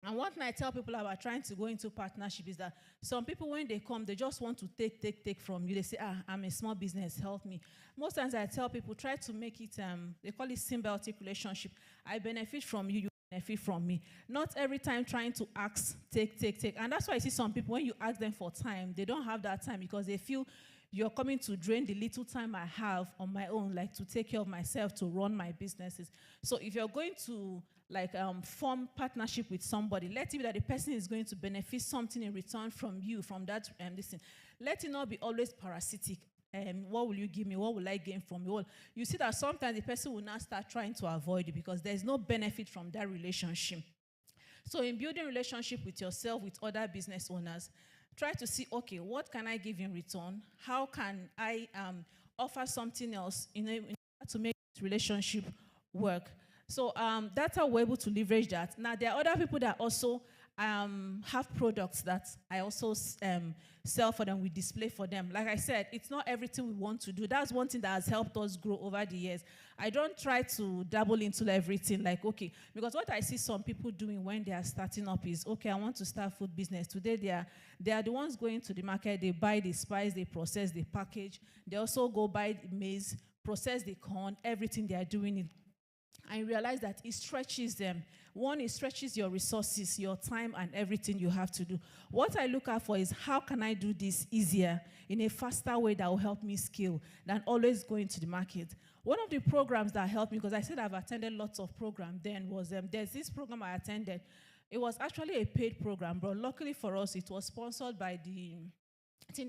And one thing I tell people about trying to go into partnership is that some people, when they come, they just want to take from you. They say, I'm a small business, help me. Most times I tell people, try to make it, they call it symbiotic relationship. I benefit from you, you benefit from me. Not every time trying to ask, take. And that's why I see some people, when you ask them for time, they don't have that time because they feel you're coming to drain the little time I have on my own, like to take care of myself, to run my businesses. So if you're going to form partnership with somebody, let it be that the person is going to benefit something in return from you, from that listen. Let it not be always parasitic. What will you give me? What will I gain from you? Well, you see that sometimes the person will now start trying to avoid it because there's no benefit from that relationship. So in building relationship with yourself, with other business owners, try to see, okay, what can I give in return? How can I offer something else in order to make this relationship work? So that's how we're able to leverage that. Now, there are other people that also have products that I also sell for them, we display for them. Like I said, it's not everything we want to do. That's one thing that has helped us grow over the years. I don't try to dabble into everything, like, okay, because what I see some people doing when they are starting up is, okay, I want to start food business. Today, they are the ones going to the market, they buy the spice, they process, they package. They also go buy the maize, process the corn, everything they are doing it. I realize that it stretches them. One, it stretches your resources, your time, and everything you have to do. What I look out for is, how can I do this easier, in a faster way that will help me scale, than always going to the market. One of the programs that helped me, because I said I've attended lots of programs then, was there's this program I attended. It was actually a paid program, but luckily for us, it was sponsored by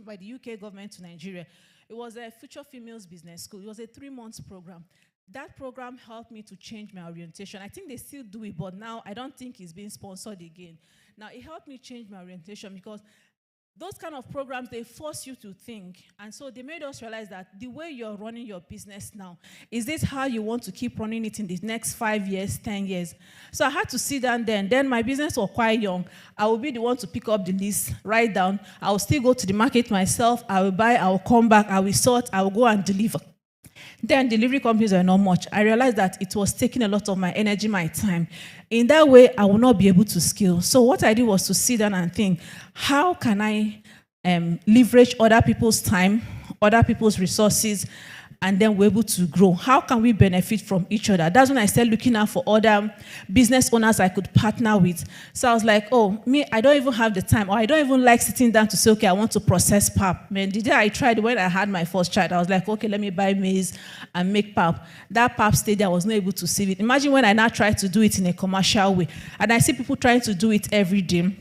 by the UK government to Nigeria. It was a Future Females Business School. It was a 3-month program. That program helped me to change my orientation. I think they still do it, but now I don't think it's being sponsored again. Now, it helped me change my orientation because those kind of programs, they force you to think. And so they made us realize that the way you're running your business now, is this how you want to keep running it in the next 5 years, 10 years? So I had to sit down then. Then my business was quite young. I will be the one to pick up the list, write down. I will still go to the market myself. I will buy, I will come back, I will sort, I will go and deliver. Then delivery companies were not much. I realized that it was taking a lot of my energy, my time. In that way, I will not be able to scale. So what I did was to sit down and think, how can I leverage other people's time, other people's resources, and then we're able to grow? How can we benefit from each other? That's when I started looking out for other business owners I could partner with. So I was like, oh, me, I don't even have the time, or I don't even like sitting down to say, okay, I want to process pap. Man, the day I tried, when I had my first child, I was like, okay, let me buy maize and make pap. That pap stage, I was not able to see it. Imagine when I now try to do it in a commercial way. And I see people trying to do it every day.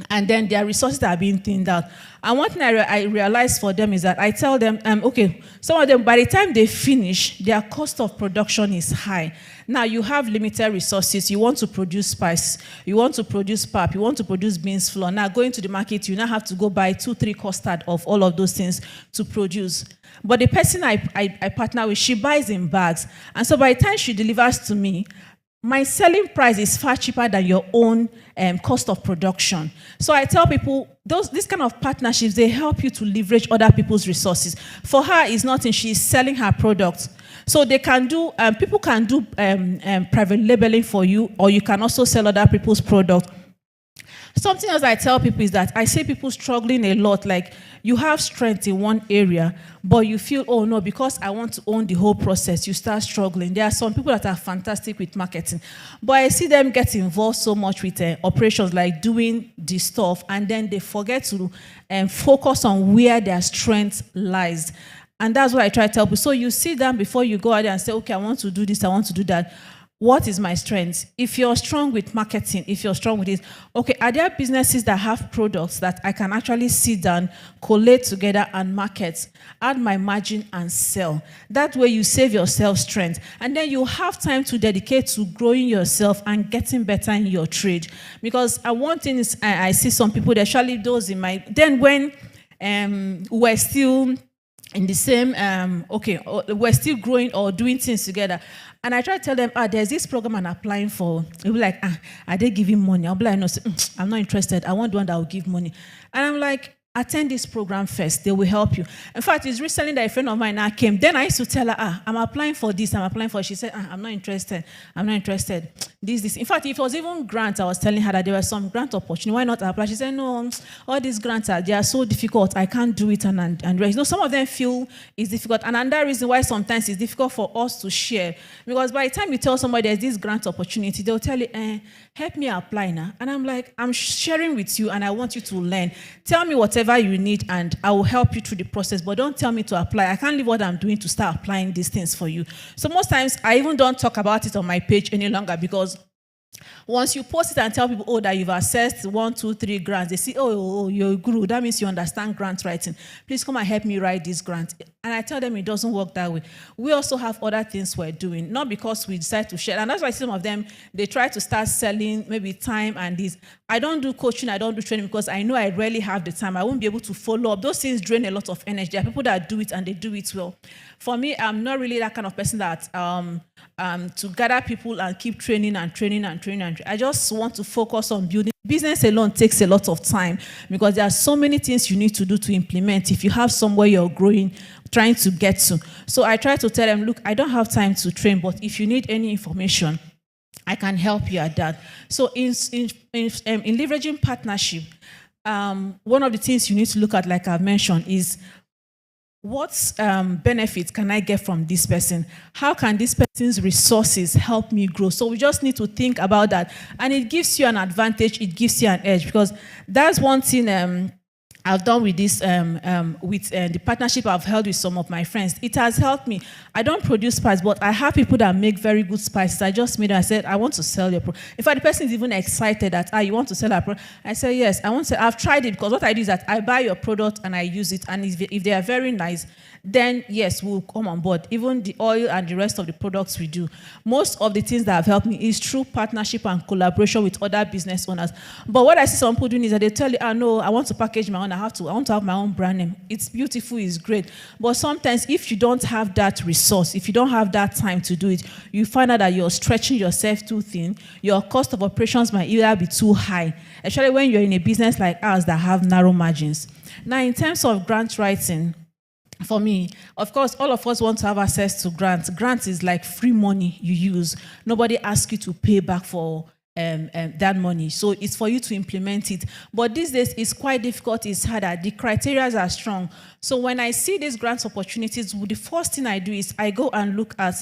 And then their resources are being thinned out. And one thing I realized for them is that I tell them, okay, some of them, by the time they finish, their cost of production is high. Now, you have limited resources. You want to produce spice. You want to produce pap. You want to produce beans flour. Now, going to the market, you now have to go buy 2-3 custard of all of those things to produce. But the person I partner with, she buys in bags. And so by the time she delivers to me, my selling price is far cheaper than your own cost of production. So I tell people, these kind of partnerships, they help you to leverage other people's resources. For her, it's nothing. She's selling her products. So they can do, people can do private labeling for you, or you can also sell other people's products. Something else I tell people is that I see people struggling a lot, like you have strength in one area, but you feel, oh no, because I want to own the whole process, you start struggling. There are some people that are fantastic with marketing, but I see them get involved so much with operations, like doing the stuff, and then they forget to focus on where their strength lies. And that's what I try to tell people. So you sit down before you go out there and say, okay, I want to do this, I want to do that. what is my strength? If you're strong with marketing, if you're strong with it, okay, are there businesses that have products that I can actually sit down, collate together and market, add my margin and sell? That way you save yourself strength. And then you have time to dedicate to growing yourself and getting better in your trade. Because one thing is, I see some people, especially those in my, then when we're still in the same, we're still growing or doing things together. And I try to tell them, there's this program I'm applying for. They'll be like, are they giving money? I'll be like, no, I'm not interested. I want the one that will give money. And I'm like, attend this program first. They will help you. In fact, it's recently that a friend of mine now came. Then I used to tell her, I'm applying for this. I'm applying for it. She said, I'm not interested. I'm not interested. This. In fact, if it was even grants, I was telling her that there were some grant opportunity. Why not apply? She said, no, all these grants they are so difficult. I can't do it. And some of them feel it's difficult. And another reason why sometimes it's difficult for us to share, because by the time you tell somebody there's this grant opportunity, they'll tell you, help me apply now. And I'm like, I'm sharing with you and I want you to learn. Tell me whatever you need and I will help you through the process, but don't tell me to apply. I can't leave what I'm doing to start applying these things for you. So most times I even don't talk about it on my page any longer, because once you post it and tell people, that you've accessed 1, 2, 3 grants, they see, you're a guru. That means you understand grant writing. Please come and help me write this grant. And I tell them it doesn't work that way. We also have other things we're doing, not because we decide to share. And that's why some of them, they try to start selling maybe time and this. I don't do coaching, I don't do training because I know I rarely have the time. I won't be able to follow up. Those things drain a lot of energy. There are people that do it and they do it well. For me, I'm not really that kind of person that to gather people and keep training. I just want to focus on building. Business alone takes a lot of time because there are so many things you need to do to implement if you have somewhere you're growing, trying to get to. So I try to tell them, look, I don't have time to train, but if you need any information, I can help you at that. So in leveraging partnership, one of the things you need to look at, like I've mentioned, is what benefits can I get from this person? How can this person's resources help me grow? So we just need to think about that. And it gives you an advantage, it gives you an edge, because that's one thing I've done with this, with the partnership I've held with some of my friends. It has helped me. I don't produce spice, but I have people that make very good spices. I just made them. I said, I want to sell your product. In fact, the person is even excited that, you want to sell our product? I said, yes, I want to. I've tried it, because what I do is that I buy your product and I use it. And if they are very nice, then yes, we'll come on board. Even the oil and the rest of the products we do. Most of the things that have helped me is through partnership and collaboration with other business owners. But what I see some people doing is that they tell you, no, I want to package my own. I want to have my own brand name. It's beautiful, it's great. But sometimes if you don't have that resource, if you don't have that time to do it, you find out that you're stretching yourself too thin. Your cost of operations might either be too high, especially when you're in a business like ours that have narrow margins. Now, in terms of grant writing, for me, of course, all of us want to have access to grants. Grants is like free money you use. Nobody asks you to pay back for that money. So it's for you to implement it. But these days, it's quite difficult. It's harder. The criteria are strong. So when I see these grant opportunities, the first thing I do is I go and look at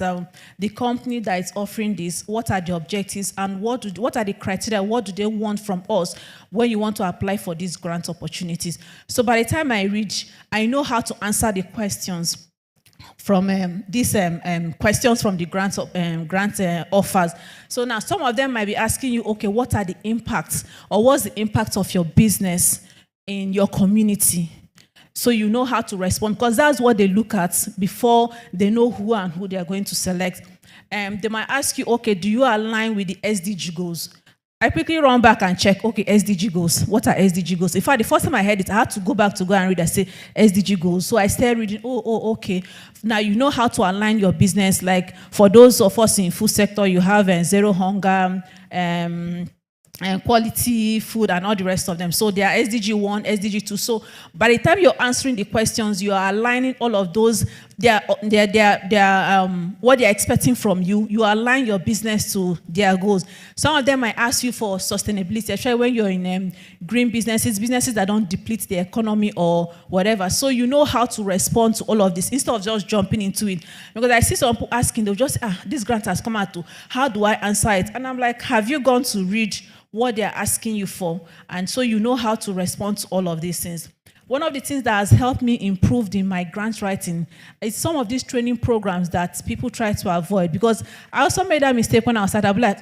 the company that is offering this. What are the objectives and what are the criteria? What do they want from us when you want to apply for these grant opportunities? So by the time I reach, I know how to answer the questions from these questions from the grant offers. So now some of them might be asking you, okay, what are the impacts, or what's the impact of your business in your community? So you know how to respond, because that's what they look at before they know who and who they are going to select. They might ask you, okay, do you align with the SDG goals? I quickly run back and check, okay, SDG goals. What are SDG goals? In fact, the first time I heard it, I had to go and read. I say SDG goals. So I started reading, okay. Now you know how to align your business. Like for those of us in food sector, you have zero hunger, and quality food and all the rest of them. So they are SDG 1, SDG 2. So by the time you're answering the questions, you are aligning all of those. What they're expecting from you. You align your business to their goals. Some of them might ask you for sustainability, especially when you're in green businesses that don't deplete the economy or whatever. So you know how to respond to all of this instead of just jumping into it. Because I see some people asking, they'll just, this grant has come out to, how do I answer it? And I'm like, have you gone to read what they're asking you for? And so you know how to respond to all of these things. one of the things that has helped me improve in my grant writing is some of these training programs that people try to avoid. Because I also made that mistake when I was started. I'll be like,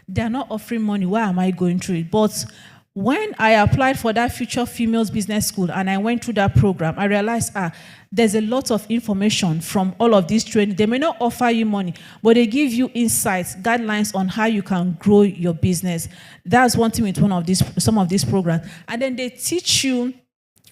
they're not offering money. Why am I going through it? But when I applied for that Future Females Business School and I went through that program, I realized, there's a lot of information from all of these training. They may not offer you money, but they give you insights, guidelines on how you can grow your business. That's one thing with some of these programs. And then they teach you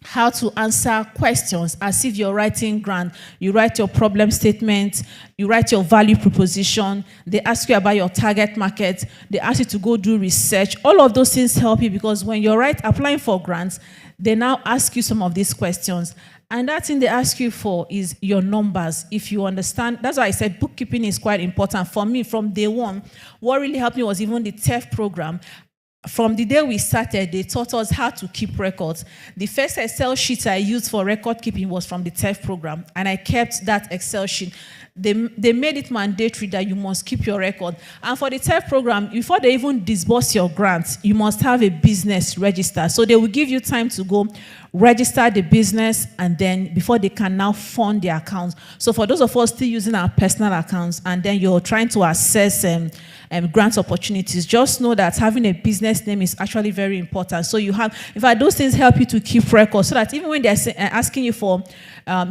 how to answer questions as if you're writing grant. You write your problem statement, you write your value proposition, they ask you about your target market, they ask you to go do research. All of those things help you because when you're applying for grants, they now ask you some of these questions. And that thing they ask you for is your numbers. If you understand, that's why I said bookkeeping is quite important. For me, from day one, what really helped me was even the TEF program. From the day we started, they taught us how to keep records. The first Excel sheet I used for record keeping was from the TEF program, and I kept that Excel sheet. They made it mandatory that you must keep your record. And for the TEF program, before they even disburse your grants, you must have a business register. So they will give you time to go register the business, and then before they can now fund the accounts. So for those of us still using our personal accounts, and then you're trying to assess grant opportunities, just know that having a business name is actually very important. So you have, in fact, those things help you to keep records so that even when they're asking you for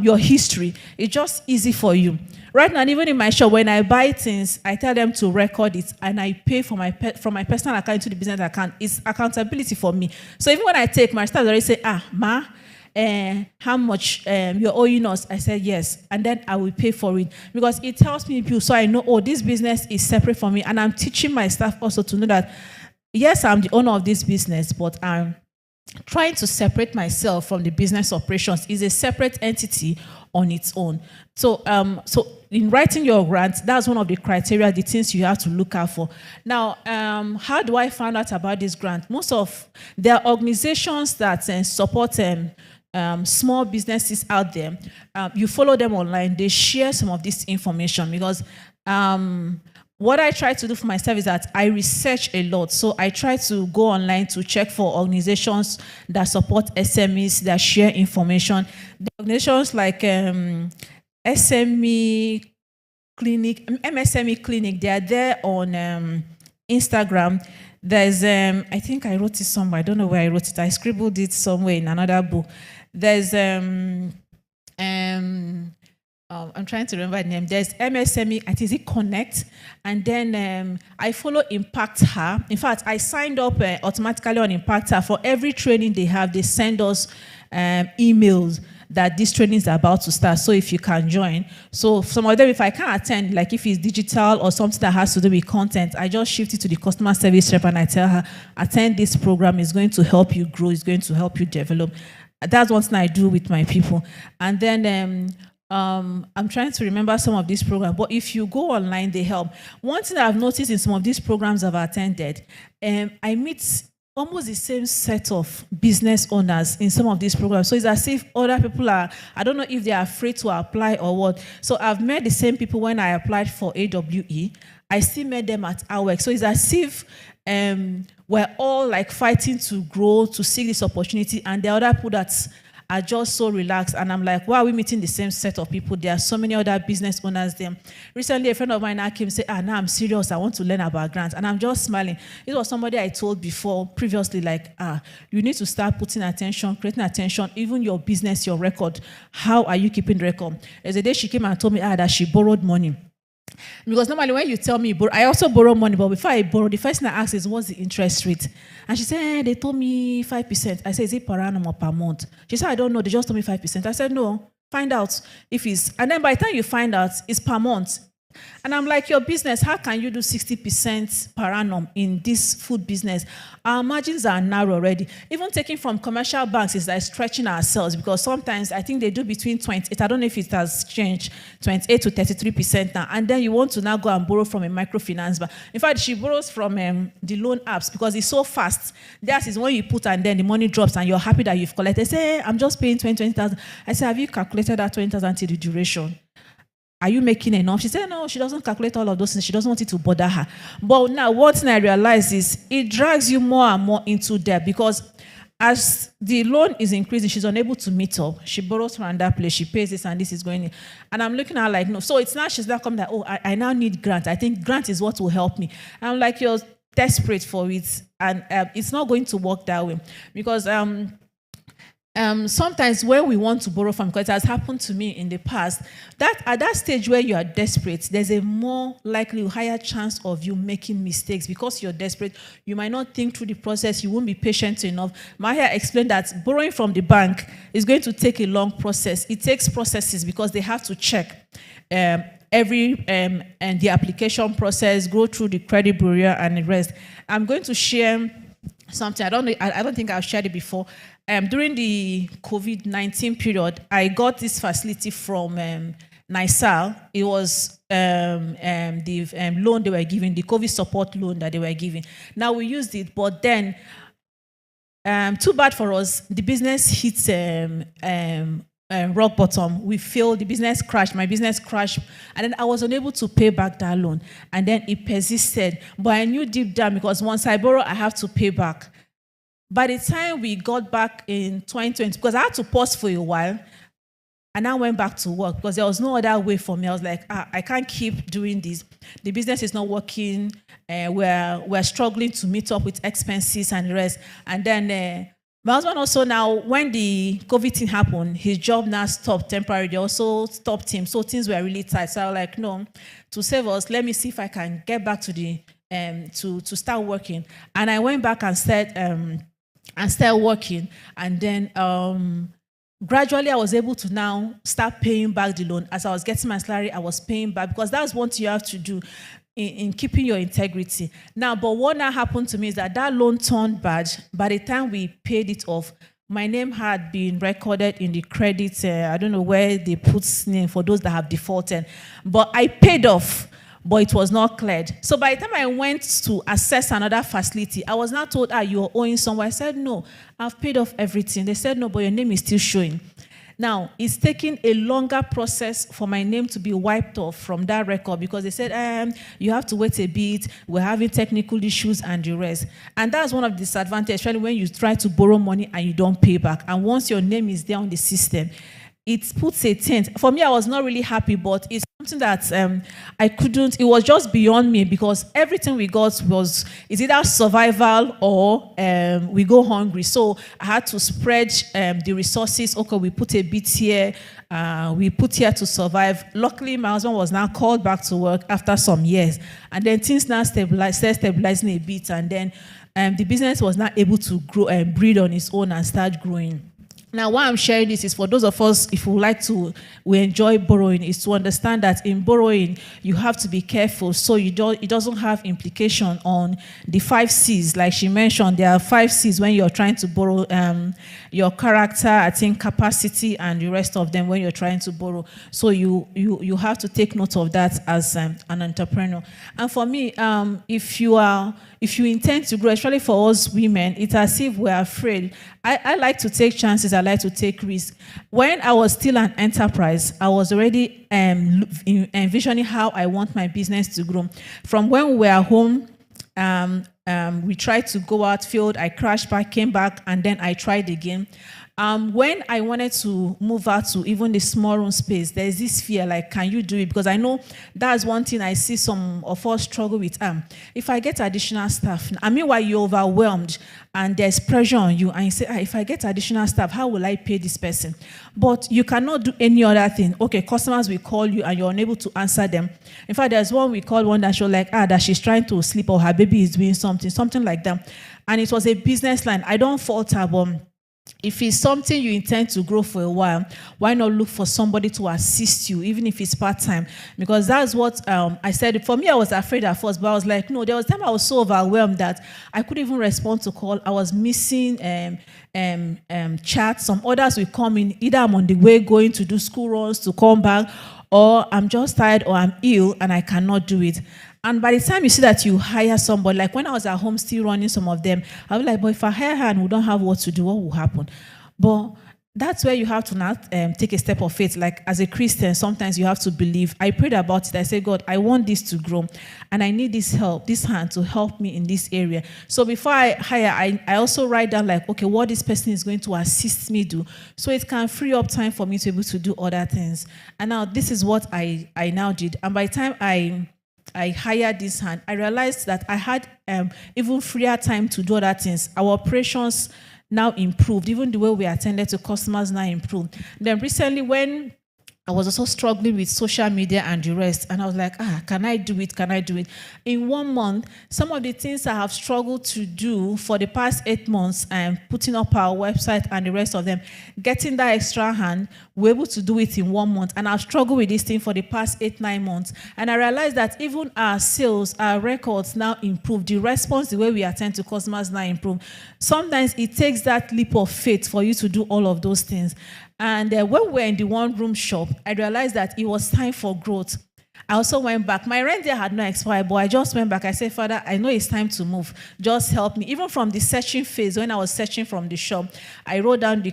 your history, it's just easy for you. Right now, even in my shop, when I buy things, I tell them to record it, and I pay from my personal account to the business account. It's accountability for me. So even when I take my staff, they say, Ma, how much you're owing us? I said yes, and then I will pay for it because it tells me, so I know, this business is separate from me, and I'm teaching my staff also to know that yes, I'm the owner of this business, but I'm trying to separate myself from the business operations. Is a separate entity on its own. So in writing your grant, that's one of the criteria, the things you have to look out for. Now, how do I find out about this grant? There are organizations that support small businesses out there. You follow them online, they share some of this information because what I try to do for myself is that I research a lot. So I try to go online to check for organizations that support SMEs, that share information. The organizations like SME Clinic, MSME Clinic, they are there on Instagram. There's, I think I wrote it somewhere. I don't know where I wrote it. I scribbled it somewhere in another book. There's, I'm trying to remember the name. There's MSME, I think it's Connect. And then I follow Impact Her. In fact, I signed up automatically on Impact Her. For every training they have, they send us emails that this training is about to start, so if you can join. So some of them, if I can't attend, like if it's digital or something that has to do with content, I just shift it to the customer service rep and I tell her, attend this program, it's going to help you grow, it's going to help you develop. That's one thing I do with my people. And then I'm trying to remember some of these programs, but if you go online, they help. One thing I've noticed in some of these programs I've attended, I meet almost the same set of business owners in some of these programs. So it's as if other people are, I don't know if they are afraid to apply or what. So I've met the same people when I applied for AWE. I still met them at AWEC. So it's as if we're all like fighting to grow, to seek this opportunity, and the other people that are just so relaxed. And I'm like, why are we meeting the same set of people? There are so many other business owners there. Recently, a friend of mine came and said, now I'm serious. I want to learn about grants. And I'm just smiling. It was somebody I told previously, like, you need to start putting attention, creating attention, even your business, your record. How are you keeping record? There's a day she came and told me that she borrowed money. Because normally when you tell me, I also borrow money, but before I borrow, the first thing I ask is, what's the interest rate? And she said, they told me 5%. I said, is it per annum or per month? She said, I don't know, they just told me 5%. I said, no, find out if it's, and then by the time you find out, it's per month. And I'm like, your business, how can you do 60% per annum in this food business? Our margins are narrow already. Even taking from commercial banks is like stretching ourselves, because sometimes I think they do between 28, I don't know if it has changed, 28 to 33% now. And then you want to now go and borrow from a microfinance bank. In fact, she borrows from the loan apps because it's so fast. Theirs is when you put and then the money drops and you're happy that you've collected. Say, hey, I'm just paying 20,000. I said, have you calculated that 20,000 till the duration? Are you making enough? She said, no, she doesn't calculate all of those things. She doesn't want it to bother her. But now, one thing I realize is it drags you more and more into debt, because as the loan is increasing, she's unable to meet up. She borrows from another place, she pays this, and this is going in. And I'm looking at her like, no. So it's now she's now coming that, oh, I now need grant. I think grant is what will help me. And I'm like, you're desperate for it, and it's not going to work that way. Because sometimes when we want to borrow from, because it has happened to me in the past, that at that stage where you are desperate, there's a more likely, higher chance of you making mistakes. Because you're desperate, you might not think through the process, you won't be patient enough. Mahia explained that borrowing from the bank is going to take a long process. It takes processes because they have to check every and the application process, go through the credit bureau and the rest. I'm going to share something. I don't think I've shared it before. During the COVID-19 period, I got this facility from NISAL. It was the loan they were giving, the COVID support loan that they were giving. Now we used it, but then too bad for us. The business hit rock bottom. We failed. The business crashed. My business crashed, and then I was unable to pay back that loan. And then it persisted. But I knew deep down, because once I borrow, I have to pay back. By the time we got back in 2020, because I had to pause for a while, and I went back to work because there was no other way for me. I was like, I can't keep doing this. The business is not working. We're struggling to meet up with expenses and the rest. And then my husband also now, when the COVID thing happened, his job now stopped temporarily. They also stopped him. So things were really tight. So I was like, no, to save us, let me see if I can get back to the to start working. And I went back and started working. And then gradually I was able to now start paying back the loan. As I was getting my salary, I was paying back, because that's what you have to do in keeping your integrity. Now, but what now happened to me is that loan turned bad. By the time we paid it off, my name had been recorded in the credit. I don't know where they put name for those that have defaulted. But I paid off, but it was not cleared. So by the time I went to access another facility, I was now told, you're owing somewhere. I said, no, I've paid off everything. They said, no, but your name is still showing. Now, it's taking a longer process for my name to be wiped off from that record, because they said, you have to wait a bit, we're having technical issues and the rest. And that's one of the disadvantages, especially when you try to borrow money and you don't pay back. And once your name is there on the system, it puts a taint. For me, I was not really happy, but it's something that I couldn't, it was just beyond me, because everything we got is either survival or we go hungry. So I had to spread the resources. Okay, we put a bit here, we put here to survive. Luckily, my husband was now called back to work after some years. And then things now stabilizing a bit. And then the business was not able to grow and breed on its own and start growing. Now, why I'm sharing this is for those of us, if we enjoy borrowing, is to understand that in borrowing, you have to be careful so it doesn't have implication on the 5 C's. Like she mentioned, there are 5 C's when you're trying to borrow, your character, I think capacity, and the rest of them when you're trying to borrow. So you have to take note of that as an entrepreneur. And for me, if you intend to grow, especially for us women, it's as if we're afraid. I like to take chances. I like to take risks. When I was still an enterprise, I was already envisioning how I want my business to grow. From when we were home, we tried to go out, failed, I crashed back, came back, and then I tried again. When I wanted to move out to even the small room space, there's this fear, like, can you do it? Because I know that's one thing I see some of us struggle with. If I get additional staff, while you're overwhelmed and there's pressure on you, and you say, if I get additional staff, how will I pay this person? But you cannot do any other thing. Okay, customers will call you and you're unable to answer them. In fact, there's one we called one that she was like, that she's trying to sleep or her baby is doing something like that. And it was a business line. I don't fault her, but if it's something you intend to grow for a while, why not look for somebody to assist you, even if it's part-time? Because that's what I said. For me, I was afraid at first, but I was like, no, there was a time I was so overwhelmed that I couldn't even respond to call. I was missing chats. Some others will come in, either I'm on the way going to do school runs to come back, or I'm just tired or I'm ill and I cannot do it. And by the time you see that you hire somebody, like when I was at home still running some of them, I was like, but if I hire her and we don't have what to do, what will happen? But that's where you have to now take a step of faith. Like as a Christian, sometimes you have to believe. I prayed about it. I said, God, I want this to grow, and I need this help, this hand to help me in this area. So before I hire, I also write down like, okay, what this person is going to assist me do, so it can free up time for me to be able to do other things. And now this is what I now did. And by the time I hired this hand, I realized that I had even freer time to do other things. Our operations now improved. Even the way we attended to customers now improved. Then recently, when I was also struggling with social media and the rest, and I was like, can I do it? Can I do it? In 1 month, some of the things I have struggled to do for the past 8 months, putting up our website and the rest of them, getting that extra hand, we're able to do it in 1 month. And I've struggled with this thing for the past 8-9 months. And I realized that even our sales, our records now improve. The response, the way we attend to customers now improve. Sometimes it takes that leap of faith for you to do all of those things. And when we were in the one-room shop, I realized that it was time for growth. I also went back. My rent there had not expired, but I just went back. I said, Father, I know it's time to move. Just help me. Even from the searching phase, when I was searching from the shop, I wrote down the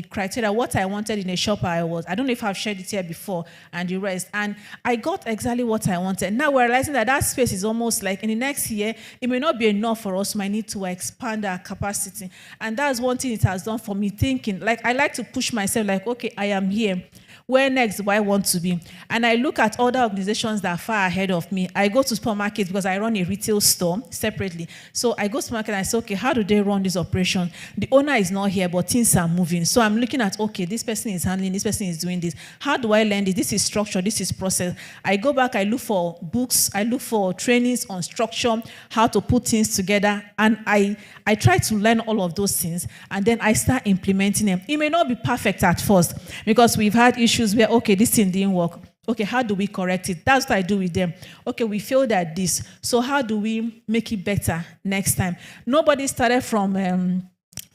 criteria, what I wanted in a shop I don't know if I've shared it here before, and the rest. And I got exactly what I wanted. Now we're realizing that that space is almost like in the next year, it may not be enough for us. We might need to expand our capacity. And that's one thing it has done for me, thinking. Like, I like to push myself, like, okay, I am here. Where next do I want to be? And I look at other organizations that are far ahead of me. I go to supermarkets because I run a retail store separately. So I go to supermarket and I say, okay, how do they run this operation? The owner is not here, but things are moving. So I'm looking at, okay, this person is handling, this person is doing this. How do I learn this? This is structure, this is process. I go back, I look for books, I look for trainings on structure, how to put things together. And I try to learn all of those things, and then I start implementing them. It may not be perfect at first, because we've had issues where, okay, this thing didn't work. Okay, how do we correct it? That's what I do with them. Okay, we failed at this. So how do we make it better next time? Nobody started from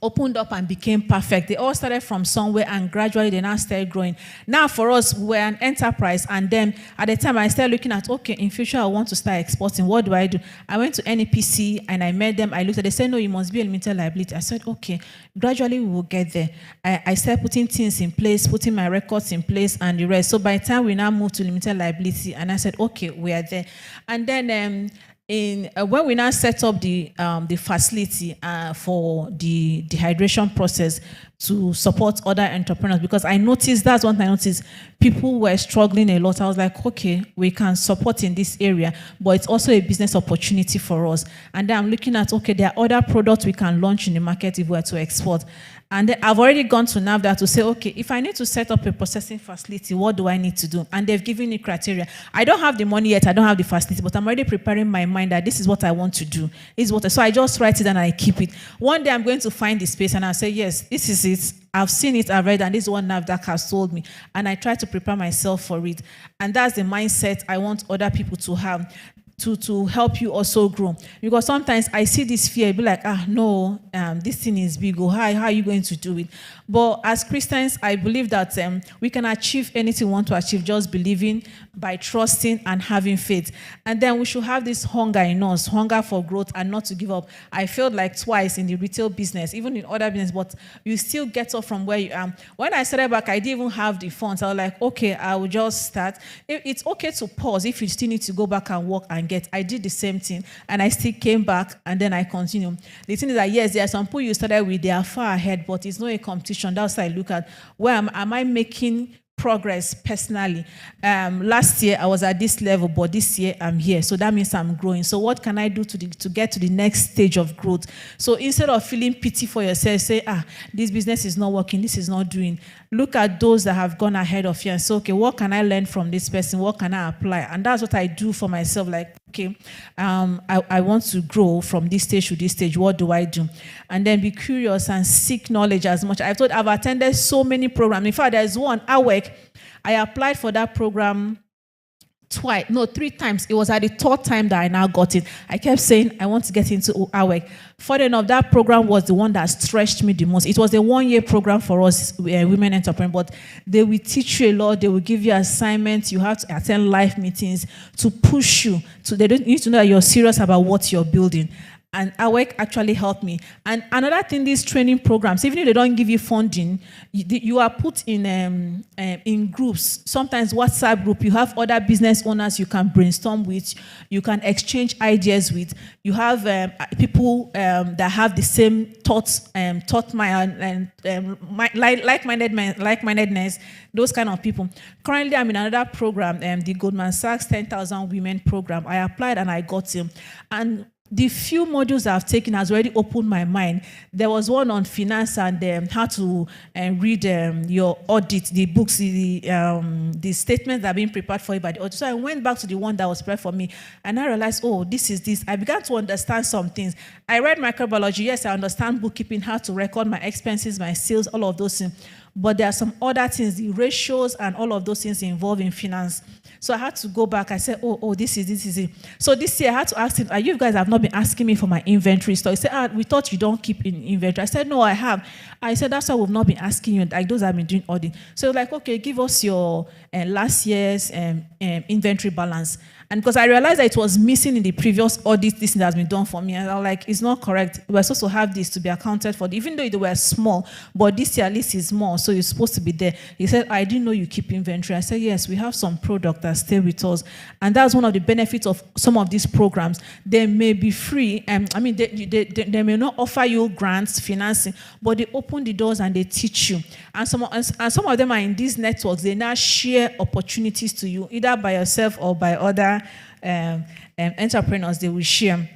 opened up and became perfect. They all started from somewhere, and gradually they now started growing. Now for us, we're an enterprise, and then at the time I started looking at, okay, in future I want to start exporting. What do? I went to NEPC and I met them. I looked at it. They said, no, you must be a limited liability. I said, okay, gradually we will get there. I started putting things in place, putting my records in place and the rest. So by the time we now moved to limited liability, and I said, okay, we are there. And then when we now set up the facility for the dehydration process to support other entrepreneurs, because I noticed, that's one thing I noticed, people were struggling a lot. I was like, okay, we can support in this area, but it's also a business opportunity for us. And then I'm looking at, okay, there are other products we can launch in the market if we were to export. And then I've already gone to NAFDA to say, okay, if I need to set up a processing facility, what do I need to do? And they've given me criteria. I don't have the money yet, I don't have the facility, but I'm already preparing my mind that this is what I want to do. So I just write it and I keep it. One day I'm going to find the space and I'll say, yes, this is it. I've seen it, I've read, and this is what NAFDAC has told me. And I try to prepare myself for it. And that's the mindset I want other people to have. To help you also grow. Because sometimes I see this fear, be like, no, this thing is big, how are you going to do it? But as Christians, I believe that we can achieve anything we want to achieve, just believing, by trusting and having faith. And then we should have this hunger in us, hunger for growth and not to give up. I failed like twice in the retail business, even in other business, but you still get up from where you are. When I started back, I didn't even have the funds. I was like, okay, I will just start. It's okay to pause if you still need to go back and work and get. I did the same thing, and I still came back, and then I continued. The thing is that, yes, there are some people you started with, they are far ahead, but it's not a competition. That's what I look at. Where am I making progress personally? Last year I was at this level, but this year I'm here, so that means I'm growing. So what can I do to get to the next stage of growth? So instead of feeling pity for yourself, say, this business is not working, this is not doing, look at those that have gone ahead of you and say, okay, what can I learn from this person? What can I apply? And that's what I do for myself. Like, okay, I want to grow from this stage to this stage. What do I do? And then be curious and seek knowledge as much. I've attended so many programs. In fact, there's one, AWEC. I applied for that program 3 times. It was at the 3rd time that I now got it. I kept saying, I want to get into AWEC. Funny enough, that program was the one that stretched me the most. It was a 1-year program for us, women entrepreneurs, but they will teach you a lot. They will give you assignments. You have to attend live meetings to push you. They don't need to know that you're serious about what you're building. And AWEC actually helped me. And another thing, these training programs, even if they don't give you funding, you are put in groups. Sometimes WhatsApp group, you have other business owners you can brainstorm with, you can exchange ideas with. You have people that have the same thoughts, like-mindedness, those kind of people. Currently, I'm in another program, the Goldman Sachs 10,000 Women Program. I applied and I got him. And the few modules I've taken has already opened my mind. There was one on finance and how to read your audit, the books, the statements that are being prepared for you by the auditor. So I went back to the one that was prepared for me, and I realized, oh, this is this. I began to understand some things. I read microbiology. Yes, I understand bookkeeping, how to record my expenses, my sales, all of those things. But there are some other things, the ratios and all of those things involved in finance. So I had to go back. I said, oh, this is it. So this year I had to ask him, you guys have not been asking me for my inventory stuff. He said, we thought you don't keep in inventory. I said, no, I have. I said, that's why we've not been asking you. Like those have been doing audit. So like, okay, give us your last year's inventory balance. And because I realized that it was missing in the previous audit, this thing has been done for me. And I was like, it's not correct. We're supposed to have this to be accounted for, even though they were small, but this year at least is more, so it's supposed to be there. He said, I didn't know you keep inventory. I said, yes, we have some product that stay with us. And that's one of the benefits of some of these programs. They may be free, they may not offer you grants, financing, but they open the doors and they teach you. And some of them are in these networks. They now share opportunities to you, either by yourself or by other entrepreneurs. They will share.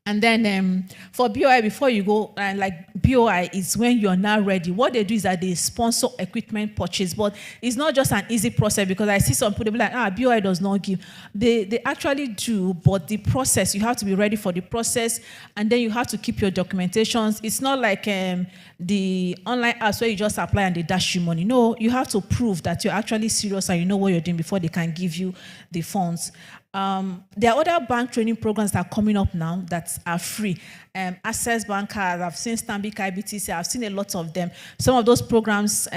And then for BOI, before you go, like BOI is when you're now ready. What they do is that they sponsor equipment purchase, but it's not just an easy process, because I see some people be like, BOI does not give. They actually do, but the process, you have to be ready for the process, and then you have to keep your documentations. It's not like the online apps where you just apply and they dash you money. No, you have to prove that you're actually serious and you know what you're doing before they can give you the funds. There are other bank training programs that are coming up now that are free. Access Bank, I've seen Stanbic IBTC, I've seen a lot of them. Some of those programs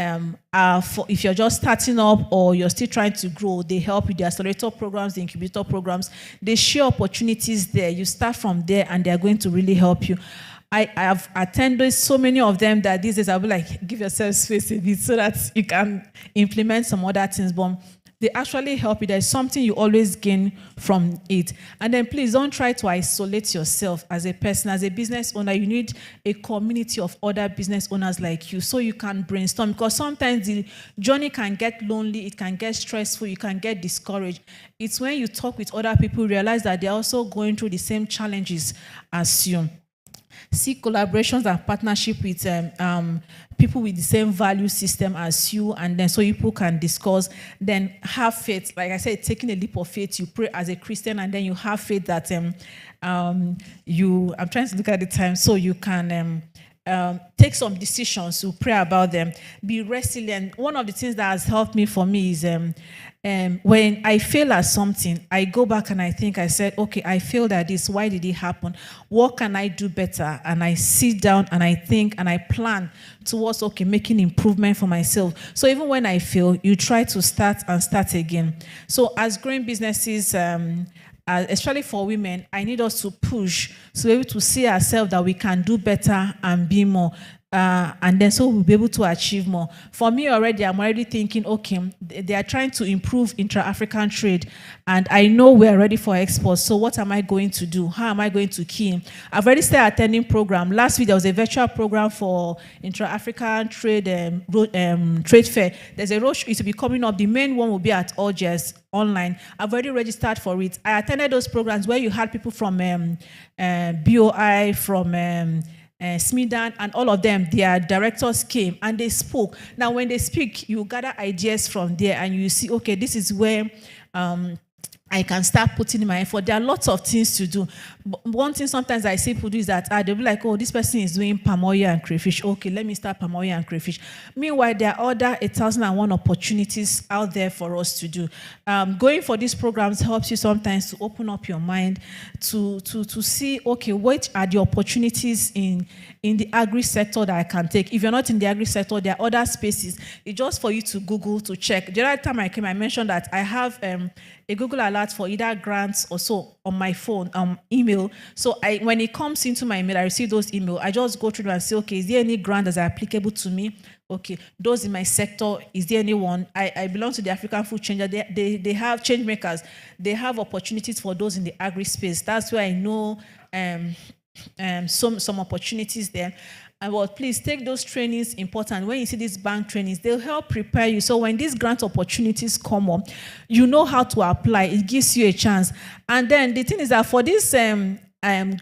are for if you're just starting up or you're still trying to grow. They help you. The accelerator programs, the incubator programs, they share opportunities there. You start from there and they're going to really help you. I have attended so many of them that these days I'll be like, give yourself space a bit so that you can implement some other things. But they actually help you. There's something you always gain from it. And then please don't try to isolate yourself as a person. As a business owner, you need a community of other business owners like you so you can brainstorm. Because sometimes the journey can get lonely, it can get stressful, you can get discouraged. It's when you talk with other people, you realize that they're also going through the same challenges as you. Seek collaborations and partnership with people with the same value system as you, and then so people can discuss. Then have faith. Like I said, taking a leap of faith. You pray as a Christian, and then you have faith that I'm trying to look at the time so you can take some decisions. To pray about them. Be resilient. One of the things that has helped me is when I fail at something, I go back and I think, I said, okay, I failed at this. Why did it happen? What can I do better? And I sit down and I think and I plan towards, okay, making improvement for myself. So even when I fail, you try to start again. So as growing businesses, especially for women, I need us to push to be able to see ourselves that we can do better and be more. And then so we'll be able to achieve more. For me already, I'm already thinking, okay, they are trying to improve intra-African trade, and I know we're ready for exports. So what am I going to do? How am I going to key in? I've already started attending program. Last week, there was a virtual program for intra-African trade trade fair. There's a road show to be coming up. The main one will be at Algiers online. I've already registered for it. I attended those programs where you had people from BOI, from Smidan, and all of them, their directors came and they spoke. Now, when they speak, you gather ideas from there and you see, okay, this is where I can start putting in my effort. There are lots of things to do. But one thing sometimes I see people do is that they'll be like, oh, this person is doing palm oil and crayfish. Okay, let me start palm oil and crayfish. Meanwhile, there are other 1,001 opportunities out there for us to do. Going for these programs helps you sometimes to open up your mind to see, okay, what are the opportunities in the agri sector that I can take. If you're not in the agri sector, there are other spaces. It's just for you to Google, to check. The other time I came, I mentioned that I have a Google Alert alert for either grants or so on my phone, email. So when it comes into my email, I receive those emails. I just go through them and say, okay, is there any grant that's applicable to me? Okay, those in my sector, is there anyone? I belong to the African Food Changer. They have change makers. They have opportunities for those in the agri space. That's where I know some opportunities there. And well, please take those trainings important. When you see these bank trainings, they'll help prepare you. So when these grant opportunities come up, you know how to apply. It gives you a chance. And then the thing is that for this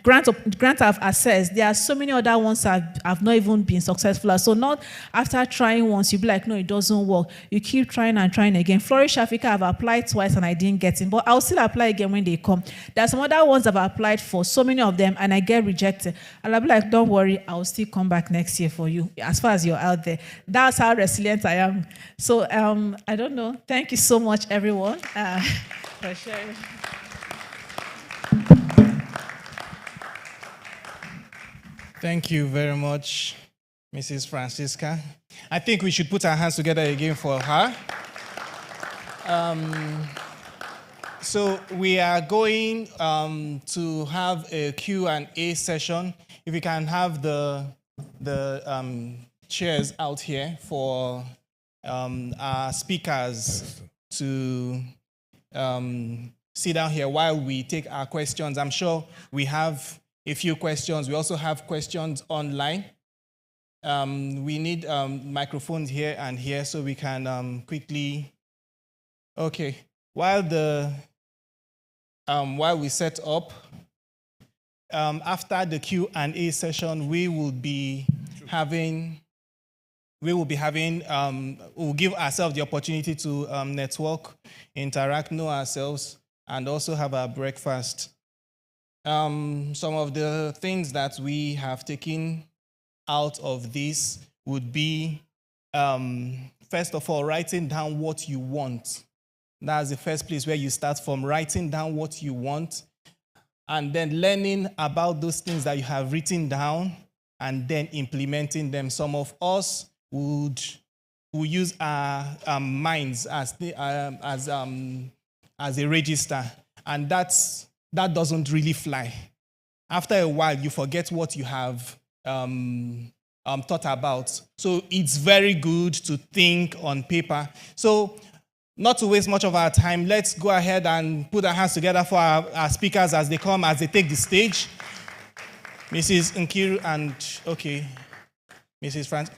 grant I've assessed, there are so many other ones I've not even been successful. So not after trying once, you'll be like, no, it doesn't work. You keep trying and trying again. Flourish Africa, I've applied twice and I didn't get in, but I'll still apply again when they come. There are some other ones I've applied for, so many of them, and I get rejected. And I'll be like, don't worry, I'll still come back next year for you, as far as you're out there. That's how resilient I am. So I don't know. Thank you so much, everyone, for sharing. Thank you very much, Mrs. Francisca. I think we should put our hands together again for her. So we are going to have a Q&A session. If we can have the chairs out here for our speakers to sit down here while we take our questions. I'm sure we have a few questions. We also have questions online. We need microphones here and here so we can quickly. Okay. While we set up, after the Q&A session, we'll give ourselves the opportunity to network, interact, know ourselves, and also have our breakfast. Some of the things that we have taken out of this would be, first of all, writing down what you want. That's the first place where you start from, writing down what you want, and then learning about those things that you have written down, and then implementing them. Some of us will use our minds as a register, and that doesn't really fly. After a while, you forget what you have thought about. So it's very good to think on paper. So not to waste much of our time, let's go ahead and put our hands together for our speakers as they come, as they take the stage. Mrs. Nkiru and, okay, Mrs. France.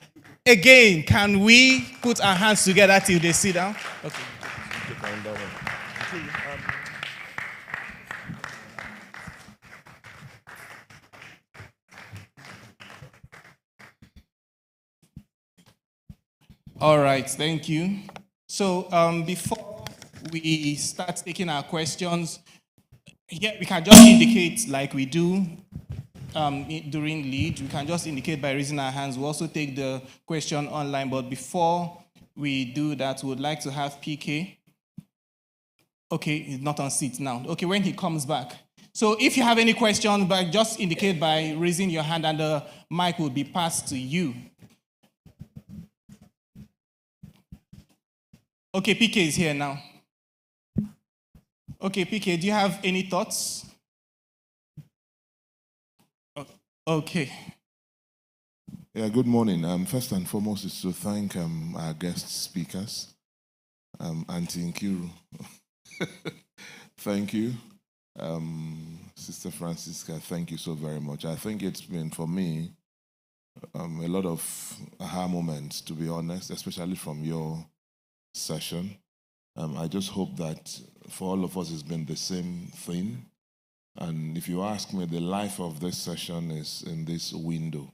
Again, can we put our hands together till they sit down? Okay. All right, thank you. So before we start taking our questions, here we can just indicate like we do during lead. We can just indicate by raising our hands. We'll also take the question online, but before we do that, we would like to have PK. Okay, he's not on seat now. Okay, when he comes back. So if you have any questions, just indicate by raising your hand and the mic will be passed to you. Okay, PK is here now. Okay, PK, do you have any thoughts? Okay. Yeah, good morning. First and foremost is to thank our guest speakers, Auntie Nkiru. Thank you. Sister Francisca, thank you so very much. I think it's been, for me, a lot of aha moments, to be honest, especially from your session. I just hope that for all of us it's been the same thing. And if you ask me, the life of this session is in this window.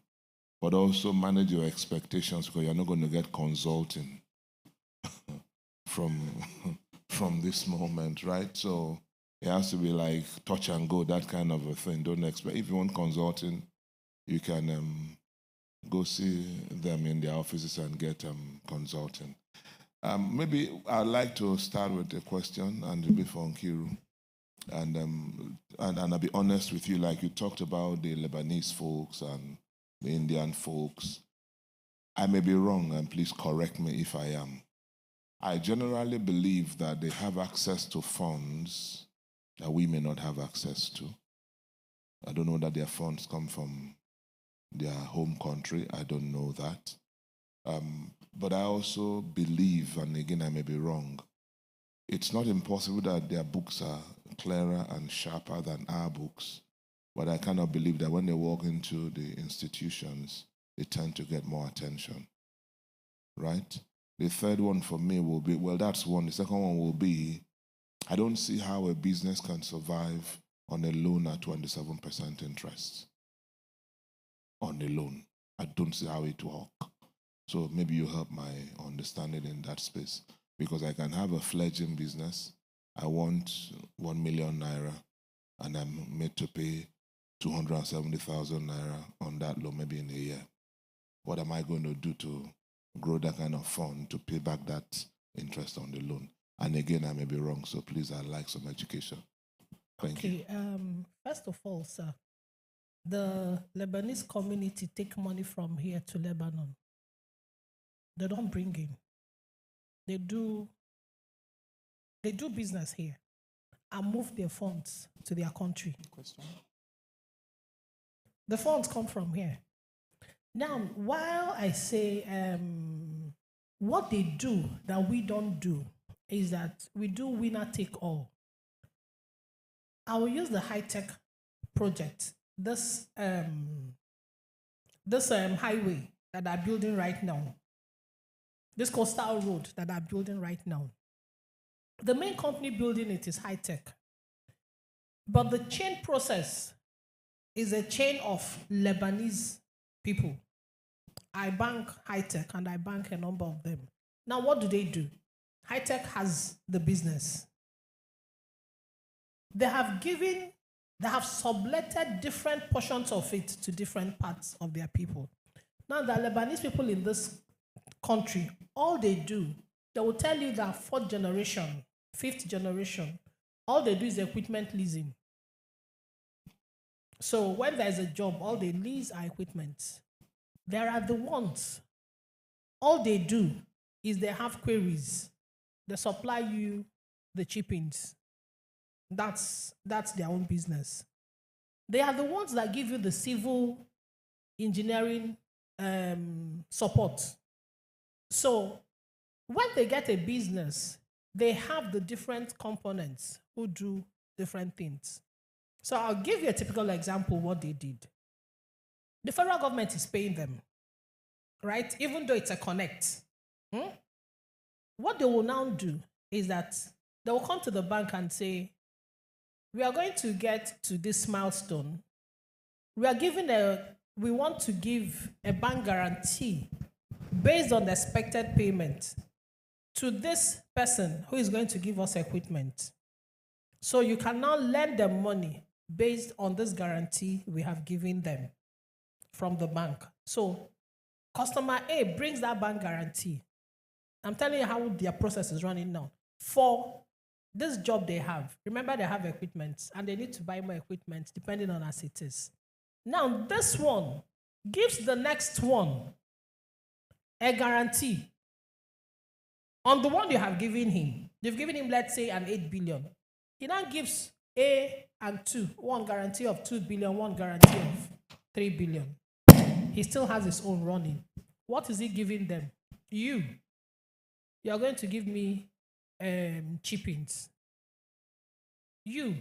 But also manage your expectations, because you're not going to get consulting from this moment, right? So it has to be like touch and go, that kind of a thing. Don't expect. If you want consulting, you can go see them in their offices and get consulting. Maybe I'd like to start with a question, and it'll be for Nkiru. And I'll be honest with you, like you talked about the Lebanese folks and the Indian folks. I may be wrong, and please correct me if I am. I generally believe that they have access to funds that we may not have access to. I don't know that their funds come from their home country. I don't know that. But I also believe, and again I may be wrong, it's not impossible that their books are clearer and sharper than our books. But I cannot believe that when they walk into the institutions, they tend to get more attention. Right? The third one for me will be, well, that's one. The second one will be, I don't see how a business can survive on a loan at 27% interest. On a loan. I don't see how it will work. So maybe you help my understanding in that space. Because I can have a fledgling business. I want 1 million naira, and I'm made to pay 270,000 naira on that loan maybe in a year. What am I going to do to grow that kind of fund to pay back that interest on the loan? And again, I may be wrong, so please, I'd like some education. Thank you. First of all, sir, the Lebanese community take money from here to Lebanon. They don't bring in. They do business here and move their funds to their country. Question. The funds come from here. Now, while I say what they do that we don't do is that we do winner take all. I will use the high-tech project, this highway that they're building right now, this coastal road that they're building right now. The main company building it is high-tech. But the chain process is a chain of Lebanese people. I bank high-tech and I bank a number of them. Now, what do? High-tech has the business. They have subletted different portions of it to different parts of their people. Now, the Lebanese people in this country, all they do, they will tell you that 4th generation, 5th generation, all they do is equipment leasing. So when there's a job, all they lease are equipment. There are the ones, all they do is they have queries. They supply you the chippings. That's their own business. They are the ones that give you the civil engineering support. So when they get a business, they have the different components who do different things. So I'll give you a typical example of what they did. The federal government is paying them, right? Even though it's a connect. What they will now do is that they will come to the bank and say, we are going to get to this milestone. We want to give a bank guarantee based on the expected payment to this person who is going to give us equipment. So you can now lend them money based on this guarantee we have given them from the bank. So customer A brings that bank guarantee. I'm telling you how their process is running now. For this job they have, remember they have equipment and they need to buy more equipment depending on as it is. Now this one gives the next one a guarantee on the one you have given him. You've given him, let's say, an 8 billion. He now gives A and 2, one guarantee of 2 billion, one guarantee of 3 billion. He still has his own running. What is he giving them? You are going to give me chippings. You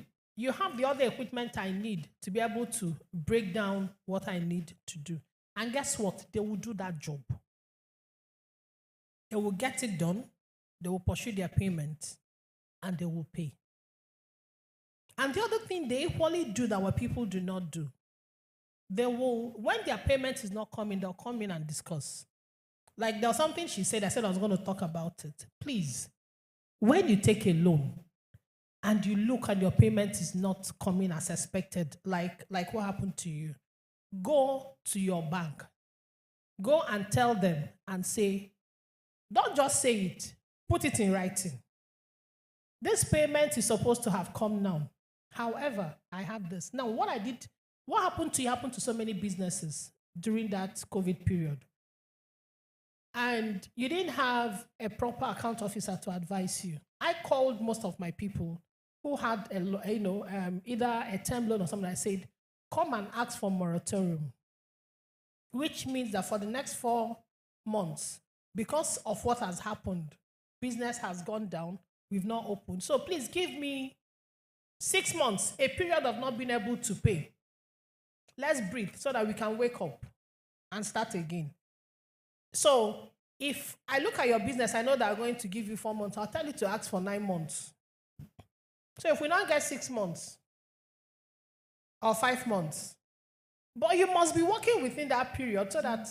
have the other equipment I need to be able to break down what I need to do. And guess what? They will do that job. They will get it done. They will pursue their payment and they will pay. And the other thing they equally do that what people do not do, they will, when their payment is not coming, they'll come in and discuss. Like there was something she said, I said I was going to talk about it. Please, when you take a loan and you look and your payment is not coming as expected, like what happened to you, go to your bank. Go and tell them and say, don't just say it, put it in writing. This payment is supposed to have come now. However, I have this. Now, what happened to so many businesses during that COVID period. and you didn't have a proper account officer to advise you. I called most of my people who had either a term loan or something. I said, come and ask for moratorium, which means that for the next 4 months, because of what has happened, business has gone down, we've not opened. So please give me 6 months, a period of not being able to pay. Let's breathe so that we can wake up and start again. So if I look at your business, I know that I'm going to give you 4 months. I'll tell you to ask for 9 months. So if we don't get 6 months or 5 months, but you must be working within that period so that